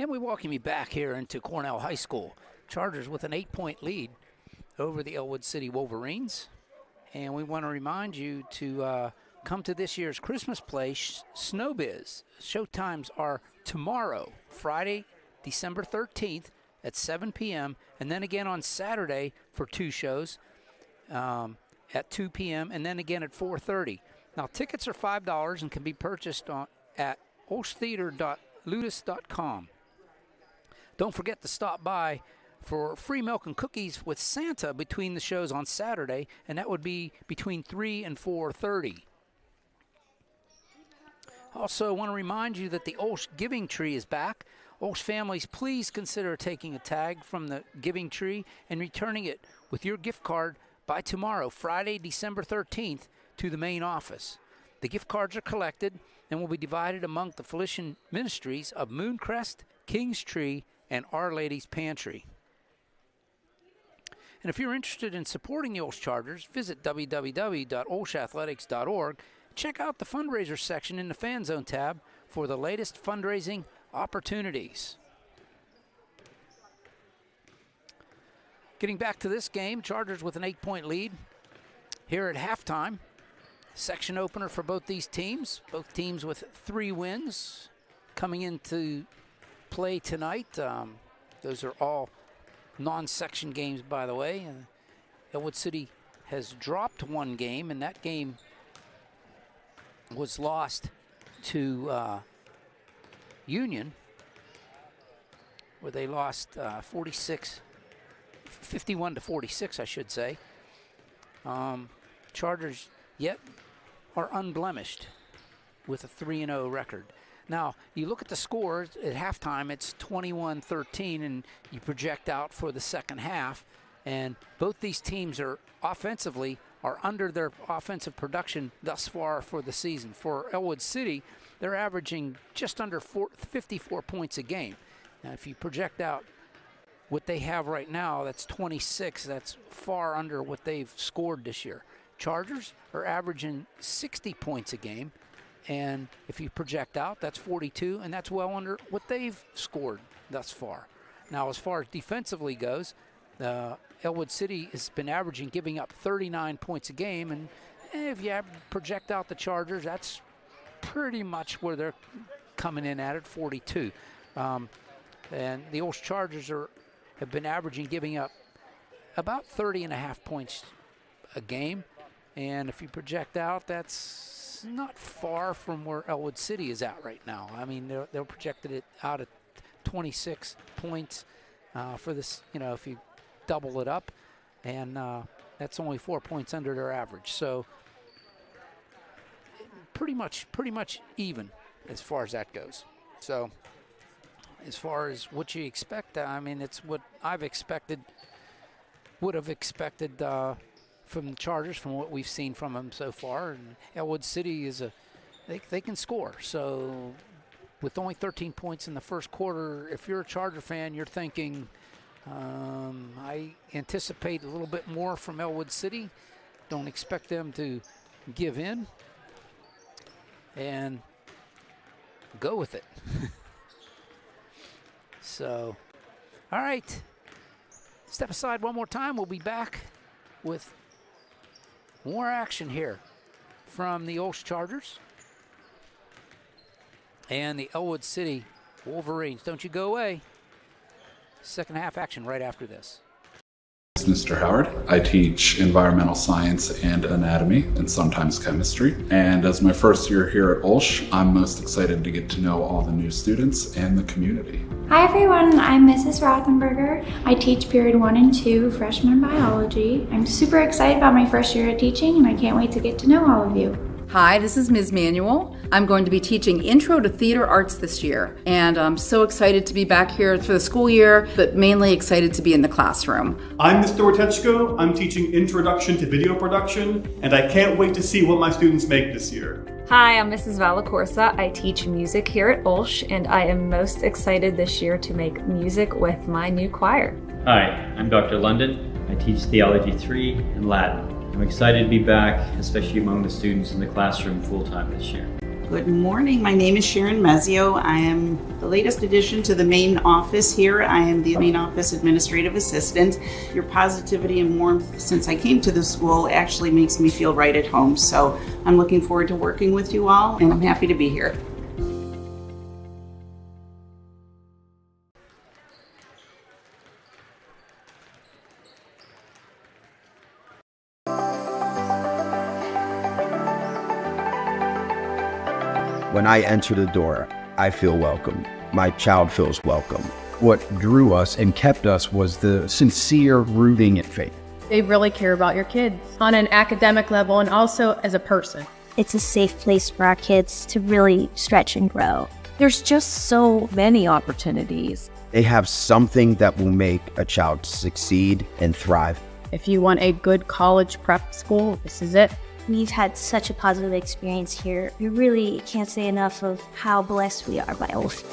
And we welcome you back here into Cornell High School. Chargers with an 8-point lead over the Ellwood City Wolverines. And we want to remind you to come to this year's Christmas play, Snowbiz. Showtimes are tomorrow, Friday, December 13th at 7 p.m. and then again on Saturday for 2 shows at 2 p.m. and then again at 4:30. Now, tickets are $5 and can be purchased at olshtheater.ludus.com. Don't forget to stop by for free milk and cookies with Santa between the shows on Saturday, and that would be between 3 and 4:30. Also, I want to remind you that the OLSH Giving Tree is back. OLSH families, please consider taking a tag from the Giving Tree and returning it with your gift card by tomorrow, Friday, December 13th, to the main office. The gift cards are collected and will be divided among the Felician Ministries of Mooncrest, King's Tree, and Our Lady's Pantry. And if you're interested in supporting the OLSH Chargers, visit www.olshathletics.org. Check out the fundraiser section in the Fan Zone tab for the latest fundraising opportunities. Getting back to this game, Chargers with an 8-point lead here at halftime. Section opener for both these teams. Both teams with 3 wins coming into play tonight. Those are all non-section games, by the way. Ellwood City has dropped 1 game, and that game was lost to Union, where they lost 51 to 46, I should say. Chargers yet are unblemished with a 3-0 record. Now, you look at the scores at halftime, it's 21-13, and you project out for the second half, and both these teams are offensively are under their offensive production thus far for the season. For Ellwood City, they're averaging just under 54 points a game. Now, if you project out what they have right now, that's 26. That's far under what they've scored this year. Chargers are averaging 60 points a game, and if you project out, that's 42, and that's well under what they've scored thus far. Now, as far as defensively goes, Ellwood City has been averaging giving up 39 points a game, and if you project out the Chargers, that's pretty much where they're coming in at 42. And the OLSH Chargers have been averaging giving up about 30.5 points a game, and if you project out, that's not far from where Ellwood City is at right now. I mean, they're projected it out at 26 points for this, if you double it up, and that's only 4 points under their average. So pretty much even as far as that goes. So as far as what you expect, I mean, it's what I've would have expected from the Chargers, from what we've seen from them so far. And Ellwood City they can score. So with only 13 points in the first quarter, if you're a Charger fan, you're thinking, I anticipate a little bit more from Ellwood City. Don't expect them to give in, and go with it. So, all right. Step aside one more time. We'll be back with more action here from the OLSH Chargers and the Ellwood City Wolverines. Don't you go away. Second half action right after this. Mr. Howard. I teach environmental science and anatomy and sometimes chemistry. And as my first year here at OLSH, I'm most excited to get to know all the new students and the community. Hi everyone, I'm Mrs. Rothenberger. I teach period 1 and 2 freshman biology. I'm super excited about my first year of teaching, and I can't wait to get to know all of you. Hi, this is Ms. Manuel. I'm going to be teaching Intro to Theater Arts this year, and I'm so excited to be back here for the school year, but mainly excited to be in the classroom. I'm Mr. Ortechko. I'm teaching Introduction to Video Production, and I can't wait to see what my students make this year. Hi, I'm Mrs. Valacorsa. I teach music here at OLSH, and I am most excited this year to make music with my new choir. Hi, I'm Dr. London. I teach Theology 3 and Latin. I'm excited to be back, especially among the students in the classroom full-time this year. Good morning. My name is Sharon Mezio. I am the latest addition to the main office here. I am the main office administrative assistant. Your positivity and warmth since I came to the school actually makes me feel right at home. So I'm looking forward to working with you all, and I'm happy to be here. When I enter the door, I feel welcome. My child feels welcome. What drew us and kept us was the sincere rooting and faith. They really care about your kids on an academic level and also as a person. It's a safe place for our kids to really stretch and grow. There's just so many opportunities. They have something that will make a child succeed and thrive. If you want a good college prep school, this is it. We've had such a positive experience here. We really can't say enough of how blessed we are by OLSH.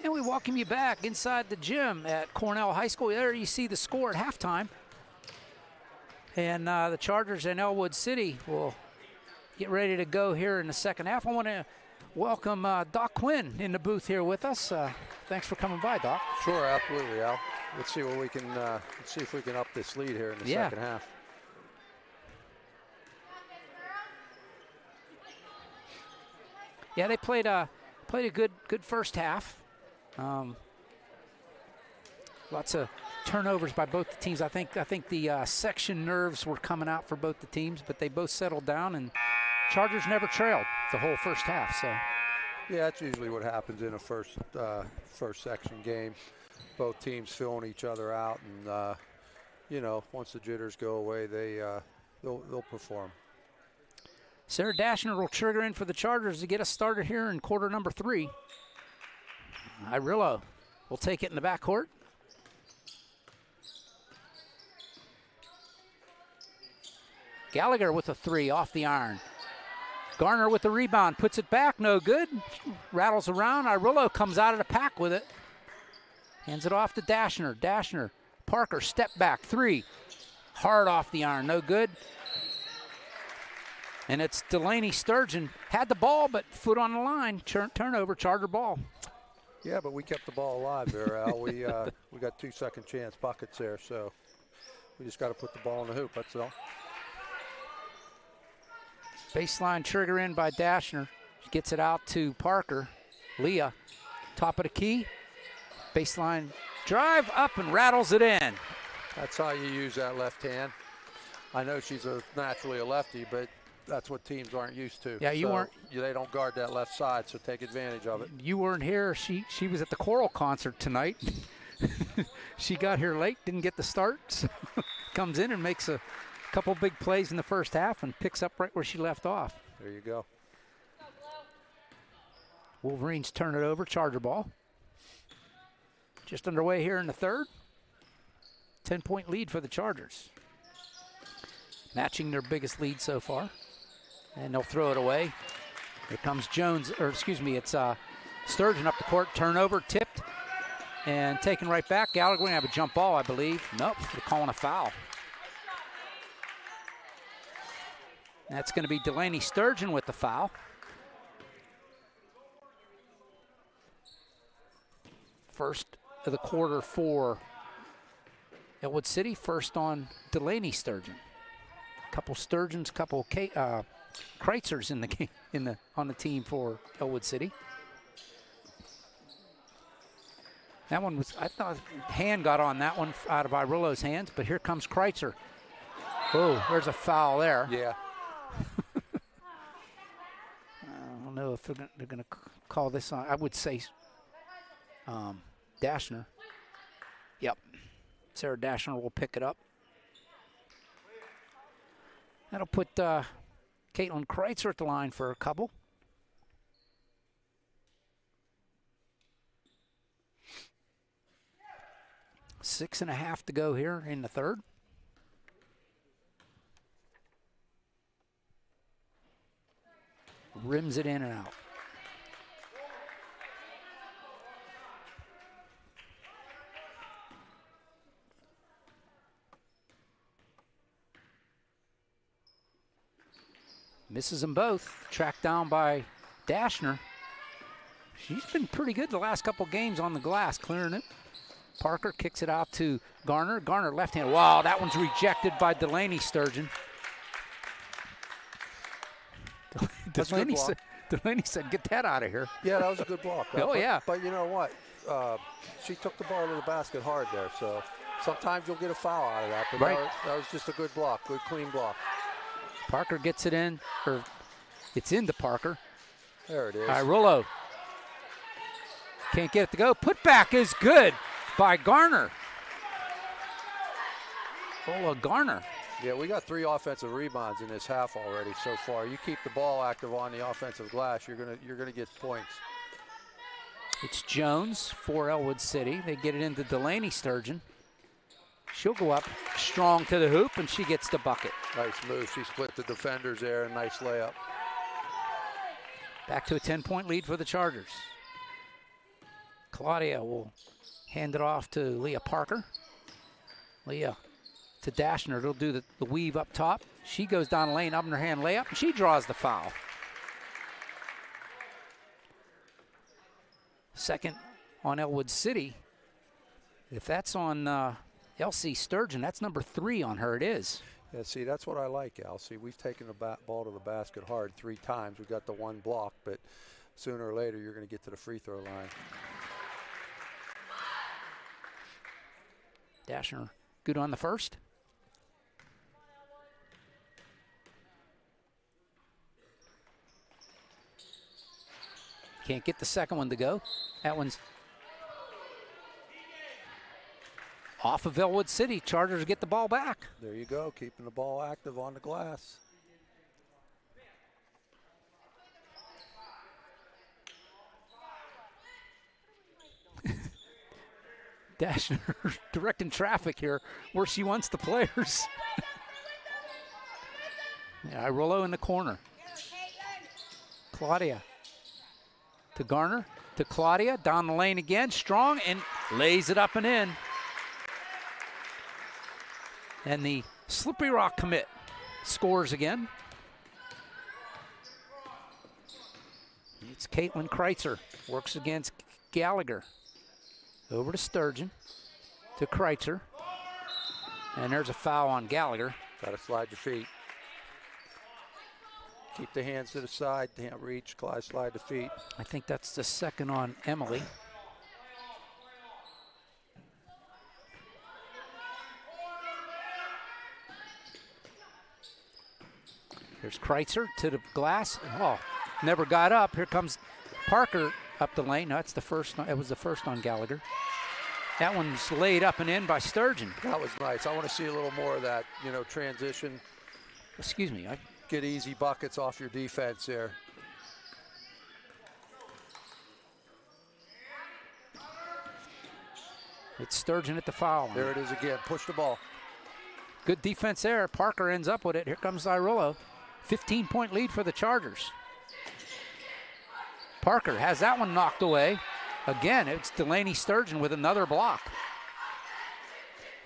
And we welcome you back inside the gym at Cornell High School. There you see the score at halftime. And the Chargers and Ellwood City will get ready to go here in the second half. I want to welcome Doc Quinn in the booth here with us. Thanks for coming by, Doc. Sure, absolutely, Al. Let's see what we can. Let's see if we can up this lead here in the second half. Yeah, they played a good first half. Lots of turnovers by both the teams. I think the section nerves were coming out for both the teams, but they both settled down, and Chargers never trailed the whole first half. So, yeah, that's usually what happens in a first section game. Both teams filling each other out, and you know, once the jitters go away, they'll perform. Sarah Dashner will trigger in for the Chargers to get us started here in quarter number 3. Irillo will take it in the backcourt. Gallagher with a 3 off the iron. Garner with the rebound, puts it back, no good. Rattles around, Irillo comes out of the pack with it. Hands it off to Dashner. Dashner, Parker, step back, 3. Hard off the iron, no good. And it's Delaney Sturgeon. Had the ball, but foot on the line. Turnover, Charger ball. Yeah, but we kept the ball alive there, Al. We got 2 second chance buckets there, so we just got to put the ball in the hoop, that's all. Baseline trigger in by Dashner. She gets it out to Parker. Leah, top of the key. Baseline drive up and rattles it in. That's how you use that left hand. I know she's naturally a lefty, but that's what teams aren't used to. Yeah, you weren't. They don't guard that left side, so take advantage of it. You weren't here. She was at the choral concert tonight. She got here late, didn't get the start. So comes in and makes a couple big plays in the first half and picks up right where she left off. There you go. Wolverines turn it over, Charger ball. Just underway here in the third. 10-point lead for the Chargers. Matching their biggest lead so far. And they'll throw it away. Here comes Jones, or excuse me, it's Sturgeon up the court, turnover, tipped, and taken right back. Gallagher going to have a jump ball, I believe. Nope, they're calling a foul. That's going to be Delaney Sturgeon with the foul. First of the quarter for Ellwood City, first on Delaney Sturgeon. Couple Sturgeons, couple Kreitzers in the game, on the team for Ellwood City. That one was, I thought hand got on that one out of Irillo's hands, but here comes Kreitzer. Oh, there's a foul there. Yeah. I don't know if they're going to call this on. I would say Dashner. Yep. Sarah Dashner will pick it up. That'll put Caitlin Kreitzer at the line for a couple. Six and a half to go here in the third. Rims it in and out. Misses them both. Tracked down by Dashner. She's been pretty good the last couple games on the glass, clearing it. Parker kicks it out to Garner. Garner left hand. Wow, that one's rejected by Delaney Sturgeon. Delaney said, get that out of here. Yeah, that was a good block. Oh, yeah. But you know what? She took the ball to the basket hard there, so sometimes you'll get a foul out of that. But right. that was just a good block, good clean block. Parker gets it in, or it's into Parker. There it is. All right, Rollo. Can't get it to go. Putback is good by Garner. Rollo Garner. Yeah, we got 3 offensive rebounds in this half already so far. You keep the ball active on the offensive glass, you're gonna get points. It's Jones for Ellwood City. They get it into Delaney Sturgeon. She'll go up strong to the hoop, and she gets the bucket. Nice move. She split the defenders there, and nice layup. Back to a 10-point lead for the Chargers. Claudia will hand it off to Leah Parker. Leah to Dashner. They'll do the weave up top. She goes down the lane, up in her hand layup, and she draws the foul. Second on Ellwood City. If that's on Elsie Sturgeon, that's number 3 on her. It is. Yeah, see, that's what I like, Elsie. We've taken the ball to the basket hard 3 times. We got the 1 block, but sooner or later you're going to get to the free throw line. Dashner good on the first. Can't get the second one to go. That one's off of Ellwood City. Chargers get the ball back. There you go, keeping the ball active on the glass. Dashner directing traffic here where she wants the players. Yeah, Rollo in the corner. Claudia to Garner, to Claudia, down the lane again, strong, and lays it up and in. And the Slippery Rock commit scores again. It's Caitlin Kreitzer, works against Gallagher. Over to Sturgeon, to Kreitzer. And there's a foul on Gallagher. Got to slide your feet. Keep the hands to the side, can't reach, slide the feet. I think that's the second on Emily. There's Kreitzer to the glass. Oh, never got up. Here comes Parker up the lane. No, that's the first. It was the first on Gallagher. That one's laid up and in by Sturgeon. That was nice. I want to see a little more of that, transition. Excuse me. Get easy buckets off your defense there. It's Sturgeon at the foul line. There it is again. Push the ball. Good defense there. Parker ends up with it. Here comes Irullo. 15-point lead for the Chargers. Parker has that one knocked away. Again, it's Delaney Sturgeon with another block.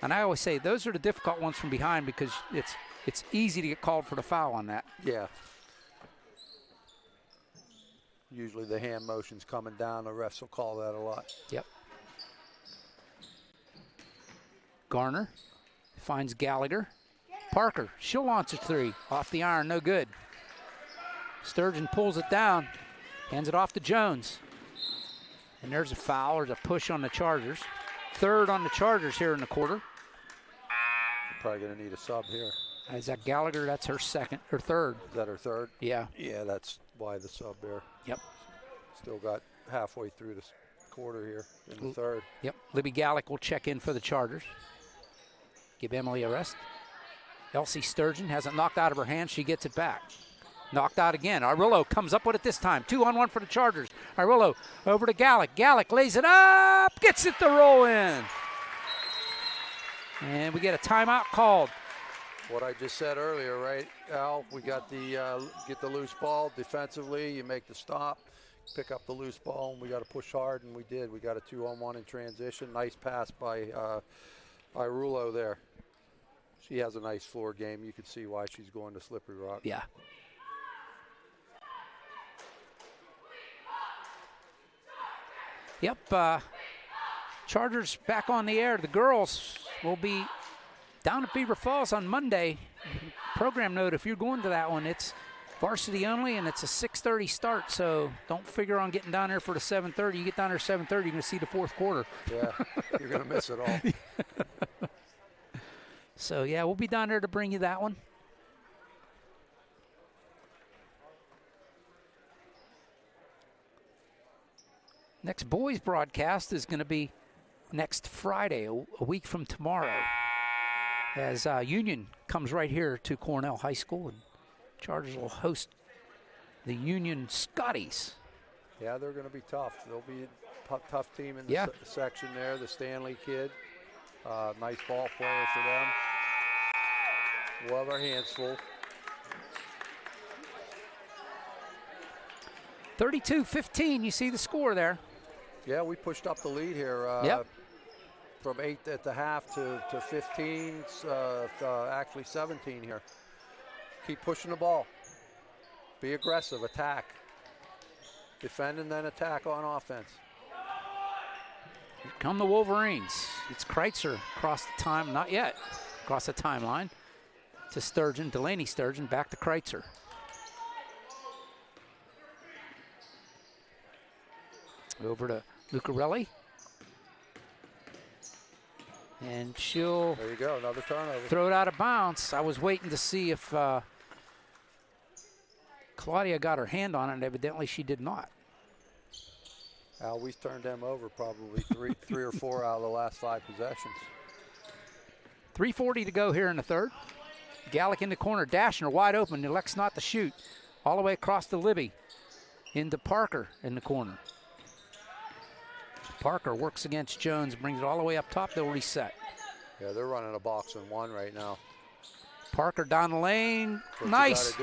And I always say those are the difficult ones from behind because it's easy to get called for the foul on that. Yeah. Usually the hand motion's coming down. The refs will call that a lot. Yep. Garner finds Gallagher. Parker, she'll launch a 3. Off the iron, no good. Sturgeon pulls it down, hands it off to Jones. And there's a foul, there's a push on the Chargers. Third on the Chargers here in the quarter. Probably gonna need a sub here. Is that Gallagher? That's her second, or third. Is that her third? Yeah. Yeah, that's why the sub there. Yep. Still got halfway through this quarter here in the third. Yep. Libby Gallick will check in for the Chargers. Give Emily a rest. Elsie Sturgeon has it knocked out of her hand. She gets it back. Knocked out again. Irullo comes up with it this time. 2-on-1 for the Chargers. Irullo over to Gallick. Gallick lays it up. Gets it to roll in. And we get a timeout called. What I just said earlier, right, Al? We got the get the loose ball defensively. You make the stop, pick up the loose ball, and we got to push hard, and we did. We got a 2-on-1 in transition. Nice pass by Irullo there. She has a nice floor game. You can see why she's going to Slippery Rock. Yeah. Yep, Chargers back on the air. The girls will be down at Beaver Falls on Monday. Program note, if you're going to that one, it's varsity only, and it's a 6:30 start, so don't figure on getting down there for the 7:30. You get down there 7:30, you're going to see the fourth quarter. Yeah, you're going to miss it all. So, yeah, we'll be down there to bring you that one. Next boys broadcast is going to be next Friday, a week from tomorrow, as Union comes right here to Cornell High School, and Chargers will host the Union Scotties. Yeah, they're going to be tough. They'll be a tough team in the section there, the Stanley kid. Nice ball player for them. We'll have our hands full. 32-15, you see the score there. Yeah, we pushed up the lead here from 8 at the half to 15, actually 17 here. Keep pushing the ball. Be aggressive, attack. Defend and then attack on offense. Here come the Wolverines. It's Kreitzer across the time, not yet, across the timeline to Sturgeon, Delaney Sturgeon, back to Kreitzer. Over to Lucarelli. And she'll there you go, another turnover. Throw it out of bounds. I was waiting to see if Claudia got her hand on it, and evidently she did not. Al, we've turned them over probably three or four out of the last 5 possessions. 3:40 to go here in the third. Gallick in the corner, Dashner wide open, elects not to shoot. All the way across to Libby, into Parker in the corner. Parker works against Jones, brings it all the way up top, they'll reset. Yeah, they're running a box and one right now. Parker down the lane, nice.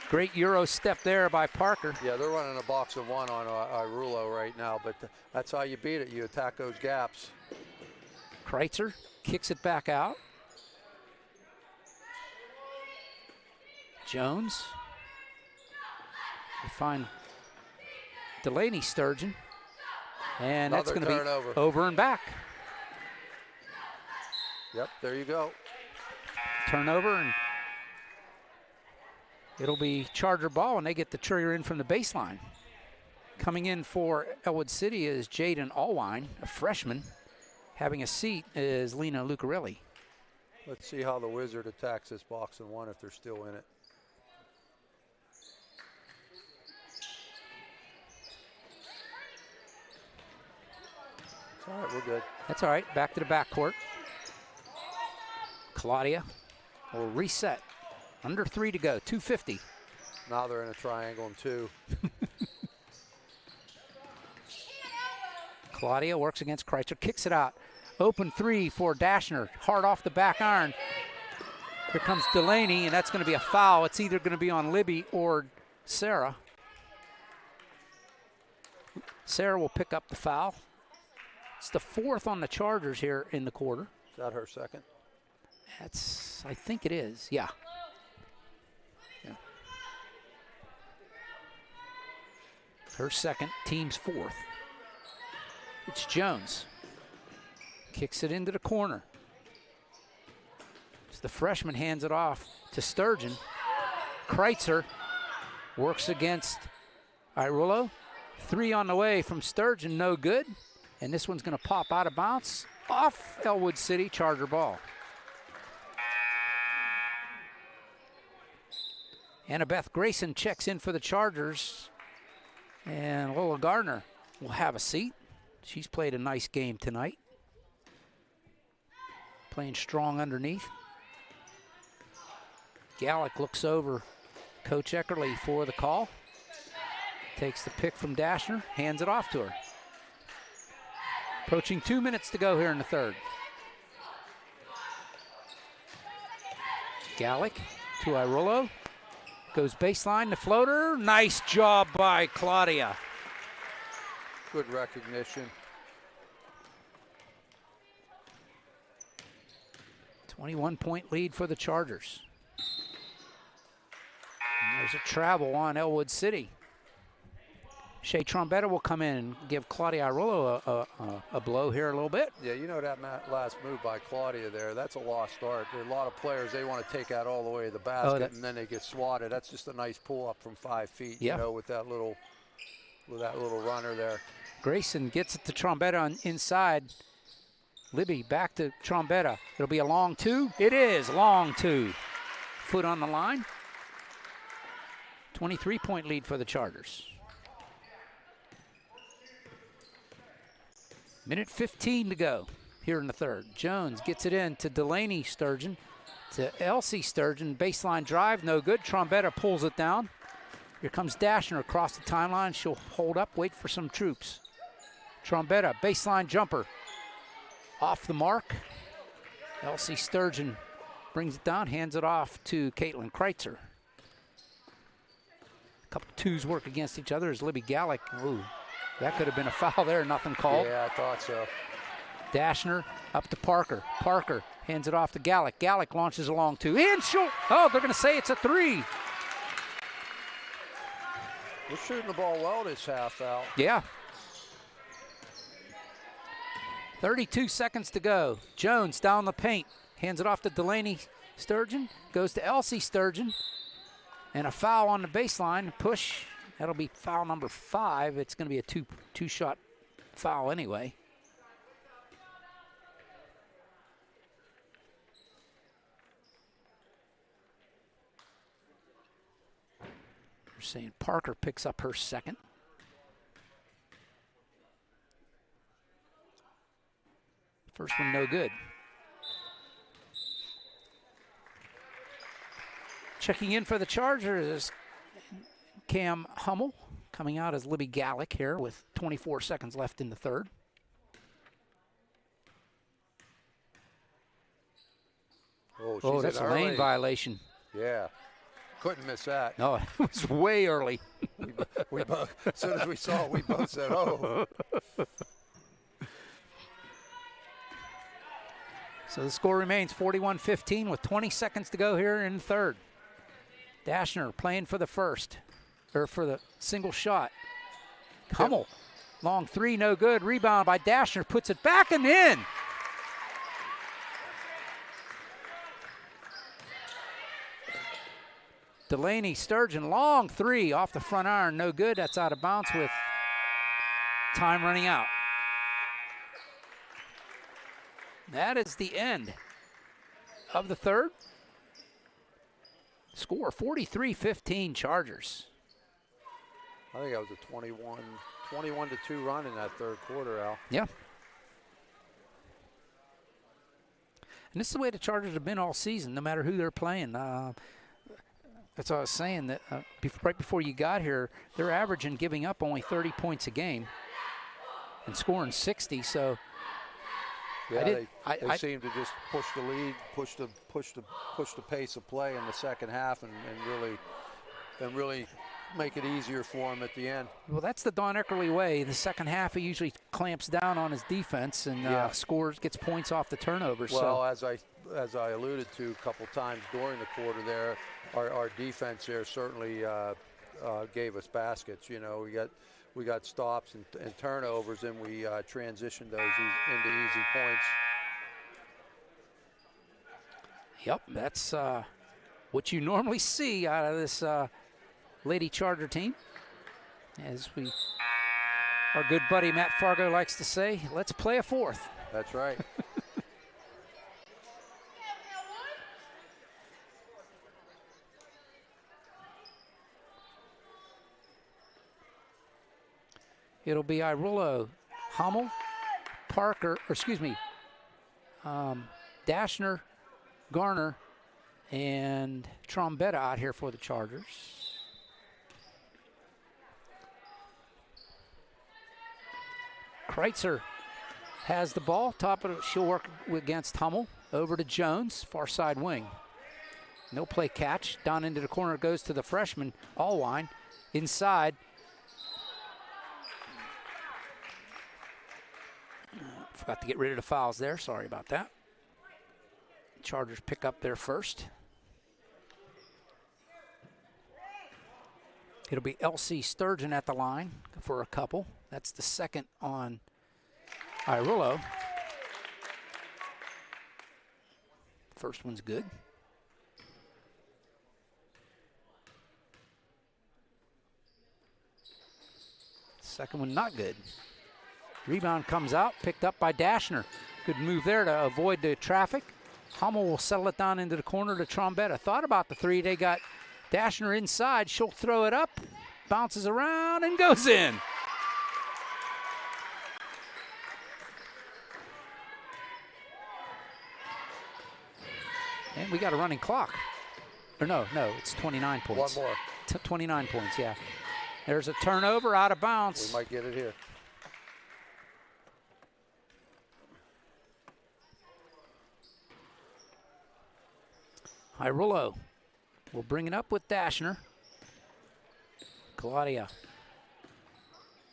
Great Euro step there by Parker. Yeah, they're running a box and one on Irulo right now, but that's how you beat it. You attack those gaps. Kreitzer kicks it back out. Jones. They find Delaney Sturgeon. And that's going to be over and back. Yep, there you go. Turnover, and it'll be Charger ball, and they get the trigger in from the baseline. Coming in for Ellwood City is Jaden Allwine, a freshman. Having a seat is Lena Lucarelli. Let's see how the Wizard attacks this box and one if they're still in it. All right, we're good. That's all right. Back to the backcourt. Claudia will reset. Under 3 to go. 2:50. Now they're in a triangle and 2. Claudia works against Kreitzer. Kicks it out. Open 3 for Dashner. Hard off the back iron. Here comes Delaney, and that's going to be a foul. It's either going to be on Libby or Sarah. Sarah will pick up the foul. It's the 4th on the Chargers here in the quarter. Is that her second? That's, I think it is, yeah. Her second, team's 4th. It's Jones. Kicks it into the corner. It's the freshman, hands it off to Sturgeon. Kreitzer works against Irulo. 3 on the way from Sturgeon, no good. And this one's going to pop out of bounds off Ellwood City, Charger ball. Annabeth Grayson checks in for the Chargers. And Lola Gardner will have a seat. She's played a nice game tonight. Playing strong underneath. Gallick looks over Coach Eckerly for the call. Takes the pick from Dashner, hands it off to her. Approaching 2 minutes to go here in the third. Gallick to Irulo. Goes baseline, the floater. Nice job by Claudia. Good recognition. 21-point lead for the Chargers. And there's a travel on Ellwood City. Shea Trombetta will come in and give Claudia Arulo a blow here a little bit. Yeah, you know that last move by Claudia there, that's a lost art. There are a lot of players, they want to take that all the way to the basket, and then they get swatted. That's just a nice pull up from 5 feet, you know, with that little runner there. Grayson gets it to Trombetta on inside. Libby back to Trombetta. It'll be a long 2. It is long 2. Foot on the line. 23-point lead for the Chargers. Minute 15 to go here in the third. Jones gets it in to Delaney Sturgeon, to Elsie Sturgeon. Baseline drive, no good. Trombetta pulls it down. Here comes Dashner across the timeline. She'll hold up, wait for some troops. Trombetta, baseline jumper. Off the mark. Elsie Sturgeon brings it down, hands it off to Caitlin Kreitzer. A couple twos work against each other as Libby Gallick. Ooh, that could have been a foul there, nothing called. Yeah, I thought so. Dashner up to Parker. Parker hands it off to Gallick. Gallick launches a long 2. And she'll, oh, they're going to say it's a 3. We're shooting the ball well this half, Al. Yeah. 32 seconds to go. Jones down the paint. Hands it off to Delaney Sturgeon. Goes to Elsie Sturgeon. And a foul on the baseline. Push. That'll be foul number 5. It's going to be a two-shot foul anyway. They're saying Parker picks up her second. First one no good. Checking in for the Chargers is Cam Hummel. Coming out as Libby Gallick here with 24 seconds left in the third. Oh, that's a lane violation. Yeah. Couldn't miss that. No, it was way early. we both, as soon as we saw it, we both said, oh. So the score remains 41-15 with 20 seconds to go here in the third. Dashner playing for the first, or for the single shot. Hummel, long 3, no good. Rebound by Dashner, puts it back and in. Delaney Sturgeon, long 3 off the front iron, no good. That's out of bounds with time running out. That is the end of the third. Score 43-15 Chargers. I think that was a 21-2 run in that third quarter, Al. Yeah. And this is the way the Chargers have been all season, no matter who they're playing. That's what I was saying, that right before you got here, they're averaging giving up only 30 points a game and scoring 60, so yeah, they seem to just push the lead, push the pace of play in the second half, and really make it easier for them at the end. Well, that's the Don Eckerly way. The second half, he usually clamps down on his defense and gets points off the turnovers. Well, as I alluded to a couple times during the quarter there, our defense there certainly gave us baskets. You know, we got stops and turnovers, and we transitioned those into easy points. Yep, that's what you normally see out of this Lady Charger team. As our good buddy Matt Fargo likes to say, let's play a fourth. That's right. It'll be Irullo, Hummel, Parker, Dashner, Garner, and Trombetta out here for the Chargers. Kreitzer has the ball. Top of it, she'll work against Hummel. Over to Jones, far side wing. No play catch. Down into the corner goes to the freshman, Allwine. Inside. Forgot to get rid of the fouls there. Sorry about that. Chargers pick up their first. It'll be Elsie Sturgeon at the line for a couple. That's the second on Irullo. First one's good. Second one not good. Rebound comes out, picked up by Dashner. Good move there to avoid the traffic. Hummel will settle it down into the corner to Trombetta. Thought about the three. They got Dashner inside. She'll throw it up, bounces around, and goes in. And we got a running clock. Or no, it's 29 points. One more. 29 points, yeah. There's a turnover out of bounds. We might get it here. Irullo will bring it up with Dashner. Claudia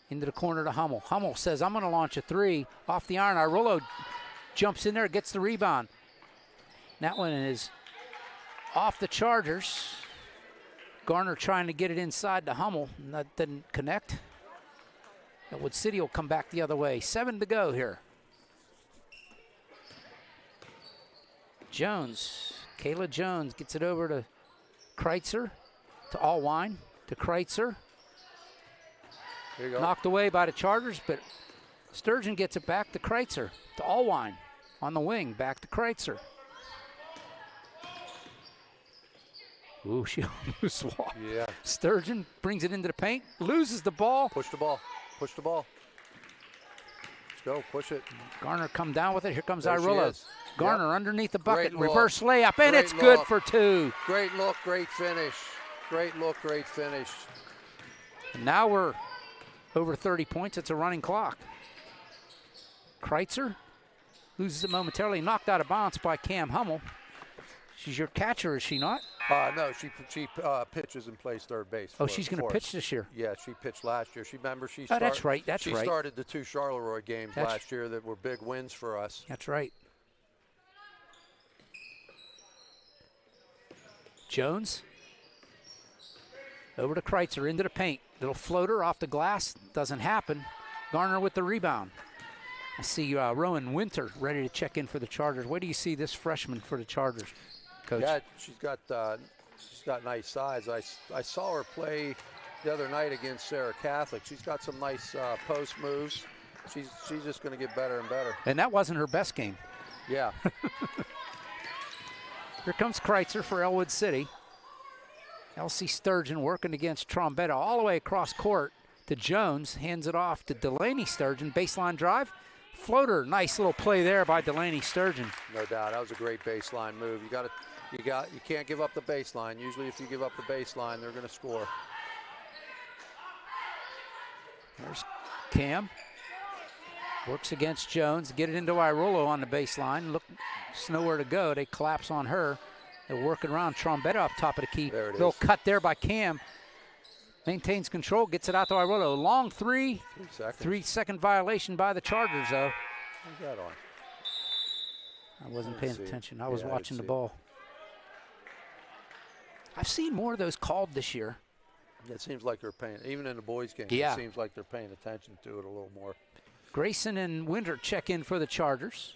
into the corner to Hummel. Hummel says, I'm going to launch a three off the iron. Irullo jumps in there, gets the rebound. That one is off the Chargers. Garner trying to get it inside to Hummel. That didn't connect. Ellwood City will come back the other way. 7 to go here. Jones. Kayla Jones gets it over to Kreitzer, to Allwine, to Kreitzer. Here you go. Knocked away by the Chargers, but Sturgeon gets it back to Kreitzer, to Allwine. On the wing, back to Kreitzer. Ooh, she almost walked. Yeah. Sturgeon brings it into the paint, loses the ball. Push the ball. Push the ball. Let's go. Push it. Garner come down with it. Here comes There she Irullo. is. Garner Yep. underneath the bucket. Great look. Reverse layup, and Great it's good look. for two. Great look, great finish. Great look, great finish. And now we're over 30 points. It's a running clock. Kreitzer loses it momentarily. Knocked out of bounds by Cam Hummel. She's your catcher, is she not? No, she pitches and plays third base. Oh, she's going to pitch this year. Yeah, she pitched last year. Oh, that's right. She started the 2 Charleroi games last year that were big wins for us. That's right. Jones over to Kreitzer into the paint. Little floater off the glass. Doesn't happen. Garner with the rebound. I see Rowan Winter ready to check in for the Chargers. Where do you see this freshman for the Chargers, Coach? Yeah, she's got nice size. I saw her play the other night against Sarah Catholic. She's got some nice post moves. She's just going to get better and better. And that wasn't her best game. Yeah. Here comes Kreitzer for Ellwood City. Elsie Sturgeon working against Trombetta all the way across court to Jones. Hands it off to Delaney Sturgeon. Baseline drive. Floater. Nice little play there by Delaney Sturgeon. No doubt. That was a great baseline move. You can't give up the baseline. Usually if you give up the baseline, they're going to score. There's Cam. Works against Jones. Get it into Irullo on the baseline. Look, there's nowhere to go. They collapse on her. They're working around Trombetta up top of the key. There it Little is. cut there by Cam. Maintains control, gets it out to Irullo. Long 3. 3 seconds. 3-second violation by the Chargers, though. Who's that on? I wasn't paying attention. I was Yeah, I watching the didn't see ball. I've seen more of those called this year. It seems like they're paying, even in the boys' game, Yeah. it seems like they're paying attention to it a little more. Grayson and Winter check in for the Chargers.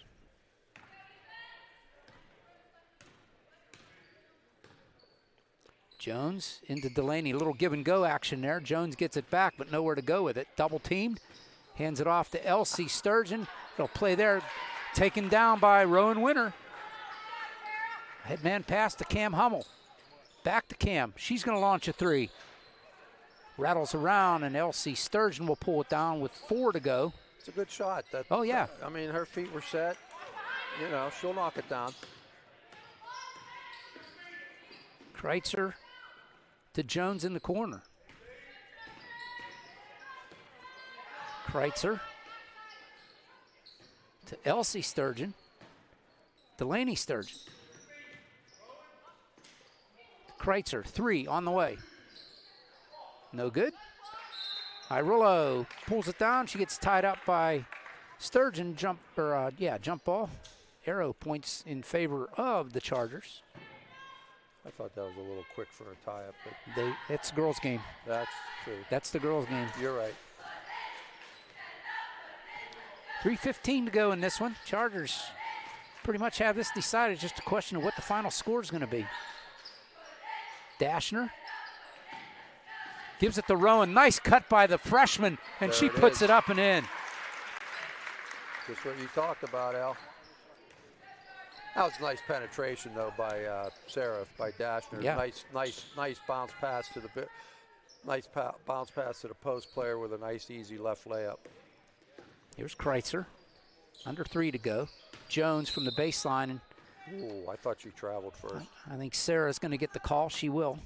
Jones into Delaney. Little give and go action there. Jones gets it back, but nowhere to go with it. Double teamed. Hands it off to Elsie Sturgeon. They'll play there. Taken down by Rowan Winter. Headman pass to Cam Hummel. Back to Cam. She's going to launch a 3. Rattles around, and Elsie Sturgeon will pull it down with 4 to go. It's a good shot. Oh, yeah. I mean, her feet were set. You know, she'll knock it down. Kreitzer to Jones in the corner. Kreitzer to Elsie Sturgeon. Delaney Sturgeon. Kreitzer, 3 on the way. No good. Irullo pulls it down. She gets tied up by Sturgeon. Jump ball. Arrow points in favor of the Chargers. I thought that was a little quick for a tie-up, but it's a girls' game. That's true. That's the girls' game. You're right. 3:15 to go in this one. Chargers pretty much have this decided. Just a question of what the final score is going to be. Dashner gives it to Rowan. Nice cut by the freshman, and she puts it up and in. Just what you talked about, Al. That was nice penetration, though, by Sarah, by Dashner. Yeah. Nice bounce pass to the bounce pass to the post player with a nice, easy left layup. Here's Kreitzer. Under 3 to go. Jones from the baseline. Ooh, I thought she traveled first. I think Sarah's going to get the call. She will.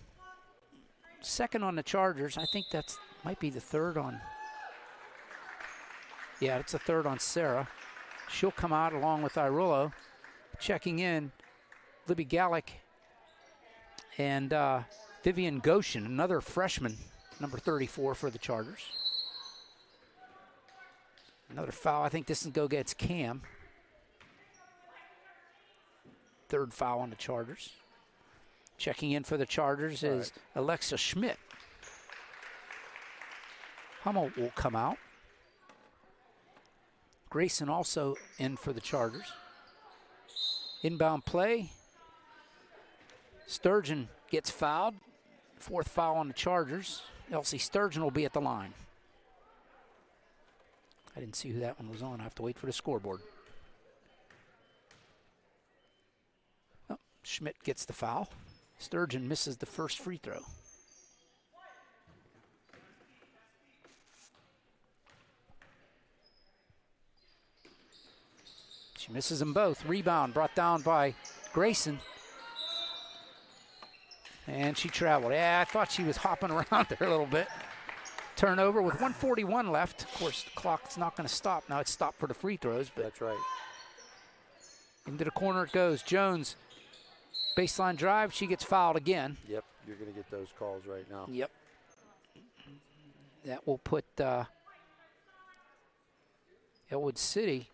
Second on the Chargers. I think that's might be the third on. Yeah, it's the third on Sarah. She'll come out along with Irullo. Checking in, Libby Gallick and Vivian Goshen, another freshman, number 34 for the Chargers. Another foul. I think this is go against Cam. Third foul on the Chargers. Checking in for the Chargers is Alexa Schmidt. Hummel will come out. Grayson also in for the Chargers. Inbound play. Sturgeon gets fouled. Fourth foul on the Chargers. Elsie Sturgeon will be at the line. I didn't see who that one was on. I have to wait for the scoreboard. Oh, Schmidt gets the foul. Sturgeon misses the first free throw. She misses them both. Rebound brought down by Grayson. And she traveled. Yeah, I thought she was hopping around there a little bit. Turnover with 1:41 left. Of course, the clock's not going to stop. Now it's stopped for the free throws. But that's right. Into the corner it goes. Jones, baseline drive. She gets fouled again. Yep, you're going to get those calls right now. Yep. That will put Ellwood City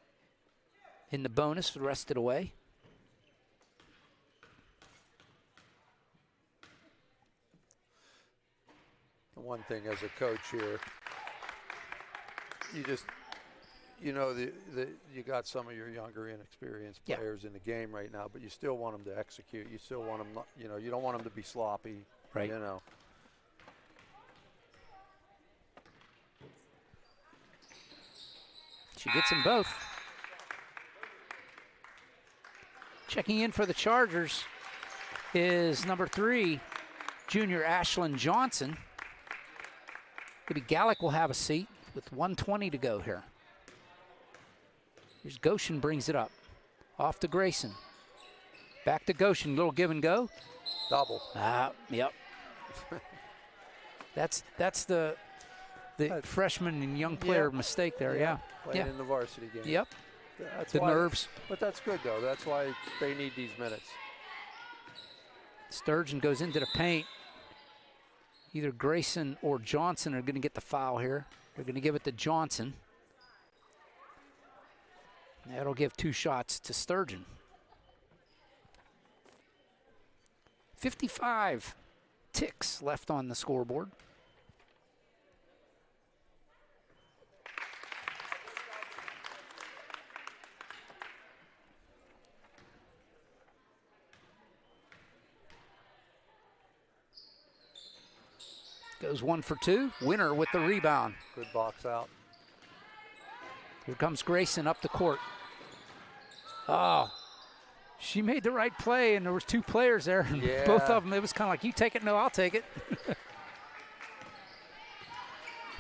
in the bonus for the rest of the way. The one thing as a coach here, you know, you got some of your younger, inexperienced players in the game right now, but you still want them to execute. You still want them, you know, you don't want them to be sloppy, right? You know. She gets them both. Checking in for the Chargers is number 3, junior Ashlyn Johnson. Maybe Gallick will have a seat with 1:20 to go here. Here's Goshen, brings it up. Off to Grayson. Back to Goshen, little give and go. Double. Yep. That's the freshman and young player mistake there, yeah. Playing in the varsity game. Yep. That's the nerves. But that's good, though. That's why they need these minutes. Sturgeon goes into the paint. Either Grayson or Johnson are going to get the foul here. They're going to give it to Johnson. That'll give 2 shots to Sturgeon. 55 ticks left on the scoreboard. Goes 1 for 2. Winner with the rebound. Good box out. Here comes Grayson up the court. Oh, she made the right play, and there was 2 players there. And both of them, it was kind of like, you take it, no, I'll take it.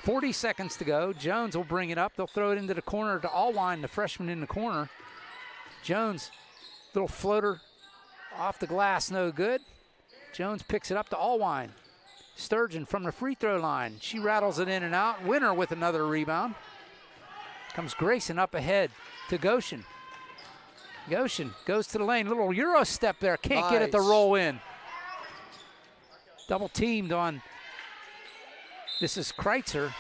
40 seconds to go. Jones will bring it up. They'll throw it into the corner to Allwine, the freshman in the corner. Jones, little floater off the glass, no good. Jones picks it up to Allwine. Sturgeon from the free throw line. She rattles it in and out. Winner with another rebound. Comes Grayson up ahead to Goshen. Goshen goes to the lane. Little Euro step there. Can't get it to roll in. Double teamed on. This is Kreitzer.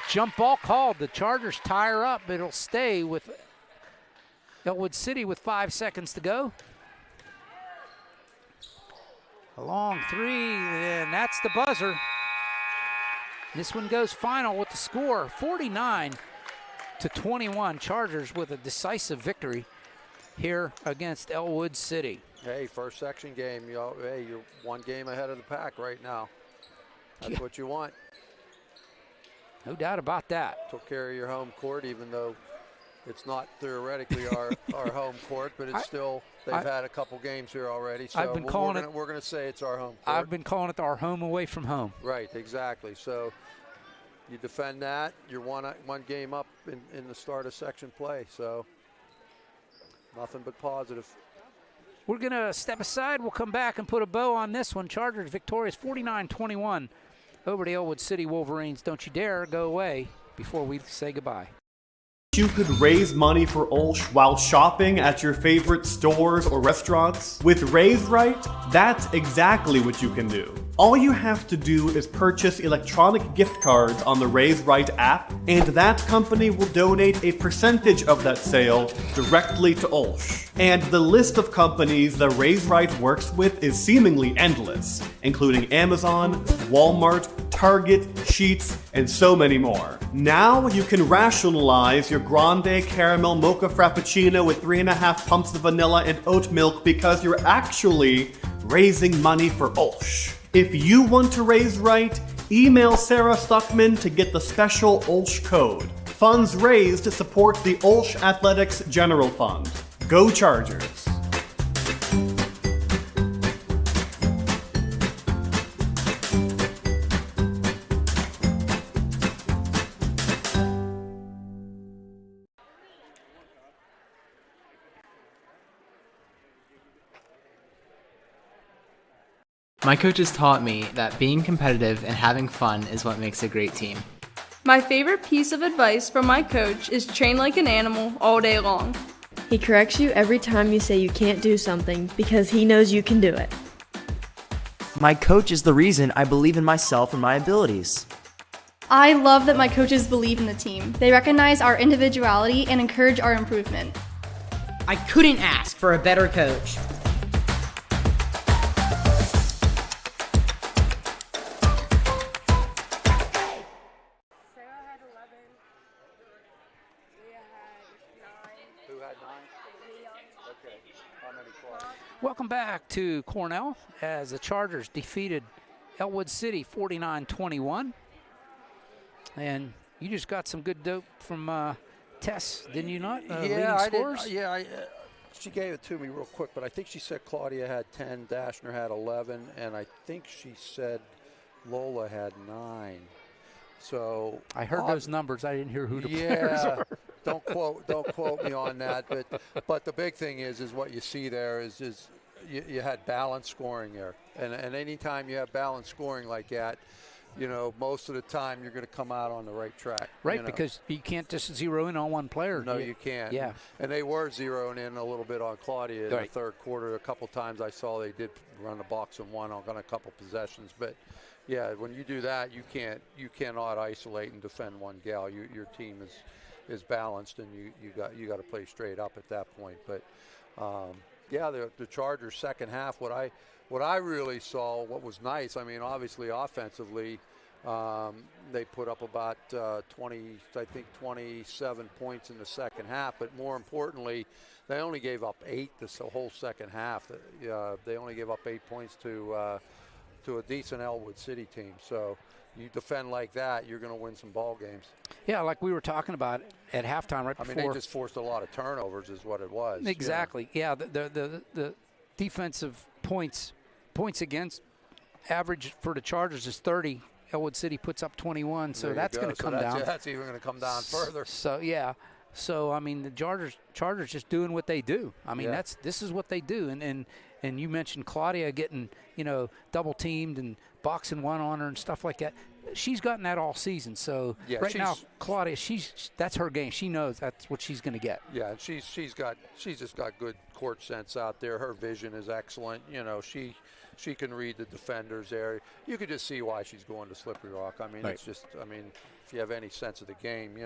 Jump ball called. The Chargers tie her up. It'll stay with Ellwood City with 5 seconds to go. A long three, and that's the buzzer. This one goes final with the score 49-21. Chargers with a decisive victory here against Ellwood City. Hey, first section game. Hey, you're one game ahead of the pack right now. That's what you want. No doubt about that. Took care of your home court, even though it's not theoretically our home court, but it's still, they've had a couple games here already. So we're going to say it's our home court. I've been calling it our home away from home. Right, exactly. So you defend that. You're one game up in the start of section play. So nothing but positive. We're going to step aside. We'll come back and put a bow on this one. Chargers victorious 49-21 over the Ellwood City Wolverines. Don't you dare go away before we say goodbye. You could raise money for OLSH while shopping at your favorite stores or restaurants. With Raise Right, that's exactly what you can do. All you have to do is purchase electronic gift cards on the Raise Right app, and that company will donate a percentage of that sale directly to OLSH. And the list of companies that Raise Right works with is seemingly endless, including Amazon, Walmart, Target, Sheetz, and so many more. Now you can rationalize your grande caramel mocha frappuccino with 3.5 pumps of vanilla and oat milk because you're actually raising money for OLSH. If you want to raise right, email Sarah Stuckman to get the special OLSH code. Funds raised to support the OLSH Athletics General Fund. Go Chargers! My coaches taught me that being competitive and having fun is what makes a great team. My favorite piece of advice from my coach is train like an animal all day long. He corrects you every time you say you can't do something because he knows you can do it. My coach is the reason I believe in myself and my abilities. I love that my coaches believe in the team. They recognize our individuality and encourage our improvement. I couldn't ask for a better coach. Welcome back to Cornell as the Chargers defeated Ellwood City 49-21. And you just got some good dope from Tess, didn't you not? Yeah, I scores? did. Yeah, she gave it to me real quick, but I think she said Claudia had 10, Dashner had 11, and I think she said Lola had 9. So I heard those numbers. I didn't hear who the players are. Don't quote me on that. But the big thing is what you see there is you had balanced scoring there, and anytime you have balanced scoring like that, you know, most of the time you're going to come out on the right track. Right, you know? because you can't just zero in on one player. No, you can't. Yeah. And they were zeroing in a little bit on Claudia in the third quarter. A couple times I saw they did run the box and one on a couple possessions. But, yeah, when you do that, you cannot isolate and defend one gal. Your team is balanced, and you got to play straight up at that point. But, yeah, the Chargers' second half, what I really saw, what was nice, I mean, obviously offensively, they put up about 27 points in the second half, but more importantly, they only gave up 8 this whole second half. They only gave up 8 points to a decent Ellwood City team. So you defend like that, you're going to win some ball games. Yeah, like we were talking about at halftime right before. I mean, they just forced a lot of turnovers is what it was. Exactly. Yeah, the defensive points against average for the Chargers is 30. Elwood City puts up 21, so that's going to come down. That's even going to come down further. So yeah, so I mean the Chargers just doing what they do. I mean this is what they do, and you mentioned Claudia getting double teamed and boxing one on her and stuff like that. She's gotten that all season. So right now Claudia, that's her game. She knows that's what she's going to get. Yeah, and she's just got good court sense out there. Her vision is excellent. She can read the defenders there. You could just see why she's going to Slippery Rock. I mean, it's just, I mean, if you have any sense of the game,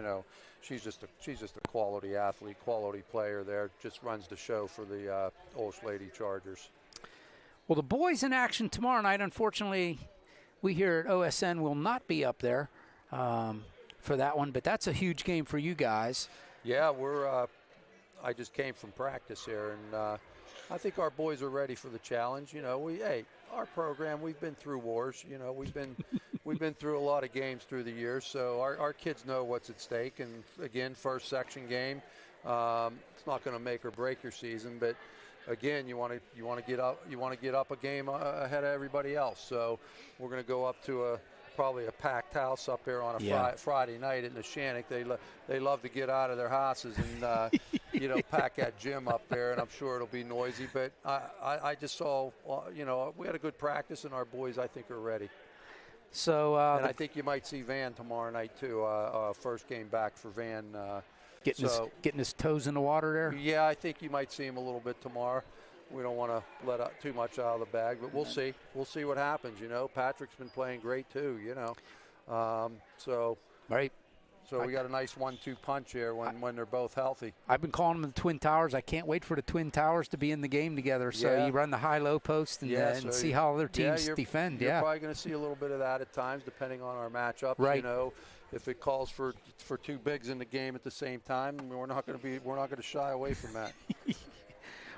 she's just a quality athlete, quality player there. Just runs the show for the OLSH Lady Chargers. Well, the boys in action tomorrow night, unfortunately, we here at OSN will not be up there for that one, but that's a huge game for you guys. Yeah, I just came from practice here, and I think our boys are ready for the challenge. You know, our program, we've been through wars. You know, we've been through a lot of games through the years, so our kids know what's at stake. And again, first section game, it's not going to make or break your season, but again, you want to get up a game ahead of everybody else. So we're going to go up to probably a packed house up there on a Friday night in the Shannock. They love to get out of their houses and pack that gym up there, and I'm sure it'll be noisy. But I just saw we had a good practice, and our boys I think are ready. So and I think you might see Van tomorrow night too. First game back for Van. Getting his toes in the water there. Yeah, I think you might see him a little bit tomorrow. We don't want to let out too much out of the bag, but we'll see. We'll see what happens. You know, Patrick's been playing great too. You know, right. So we got a nice 1-2 punch here when they're both healthy. I've been calling them the Twin Towers. I can't wait for the Twin Towers to be in the game together. So you run the high-low post and see how other teams defend. You're probably going to see a little bit of that at times, depending on our matchups. Right. You know, if it calls for two bigs in the game at the same time, we're not going to shy away from that.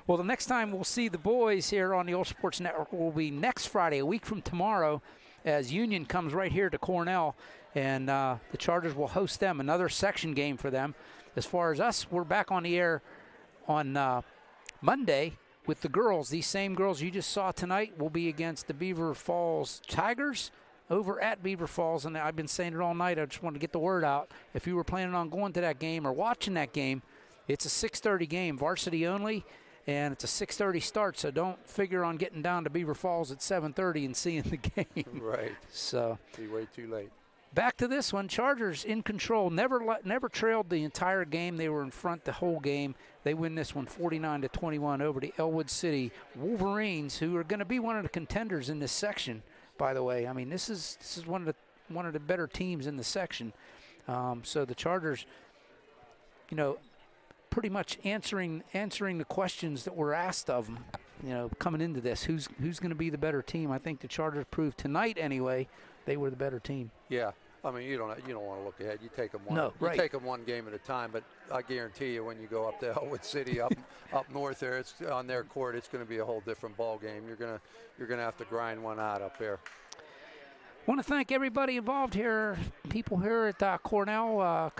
Well, the next time we'll see the boys here on the OLSH Sports Network will be next Friday, a week from tomorrow, as Union comes right here to Cornell, and the Chargers will host them, another section game for them. As far as us, we're back on the air on Monday with the girls. These same girls you just saw tonight will be against the Beaver Falls Tigers over at Beaver Falls, and I've been saying it all night. I just wanted to get the word out. If you were planning on going to that game or watching that game, it's a 6:30 game, varsity only. And it's a 6:30 start, so don't figure on getting down to Beaver Falls at 7:30 and seeing the game. Right. So be way too late. Back to this one, Chargers in control. Never trailed the entire game. They were in front the whole game. They win this one 49-21 over the Ellwood City Wolverines, who are going to be one of the contenders in this section. By the way, I mean this is one of the better teams in the section. So the Chargers, you know, pretty much answering the questions that were asked of them, you know, coming into this. Who's going to be the better team? I think the Chargers proved tonight anyway they were the better team. Yeah, I mean you don't want to look ahead. You take them one game at a time. But I guarantee you, when you go up to Ellwood City up north there, it's on their court. It's going to be a whole different ball game. You're gonna have to grind one out up there. Want to thank everybody involved here, people here at Cornell,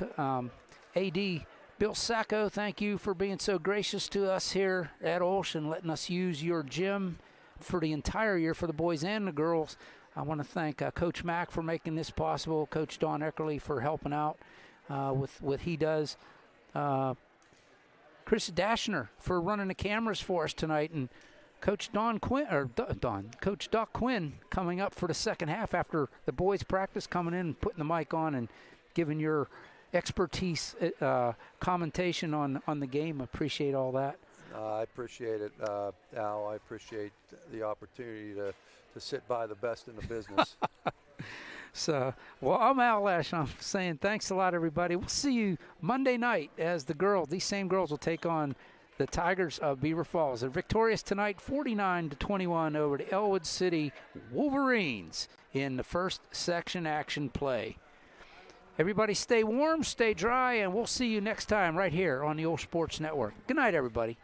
AD. Bill Sacco, thank you for being so gracious to us here at OLSH and letting us use your gym for the entire year for the boys and the girls. I want to thank Coach Mack for making this possible, Coach Don Eckerly for helping out with what he does, Chris Dashner for running the cameras for us tonight, and Coach Coach Doc Quinn coming up for the second half after the boys practice, coming in and putting the mic on and giving your expertise commentation on the game. Appreciate all that. I appreciate it, Al. I appreciate the opportunity to sit by the best in the business. So, well, I'm Al Lesh. I'm saying thanks a lot, everybody. We'll see you Monday night as these same girls will take on the Tigers of Beaver Falls. They're victorious tonight, 49-21 over the Ellwood City Wolverines in the first section action play. Everybody stay warm, stay dry, and we'll see you next time right here on the OLSH Sports Network. Good night, everybody.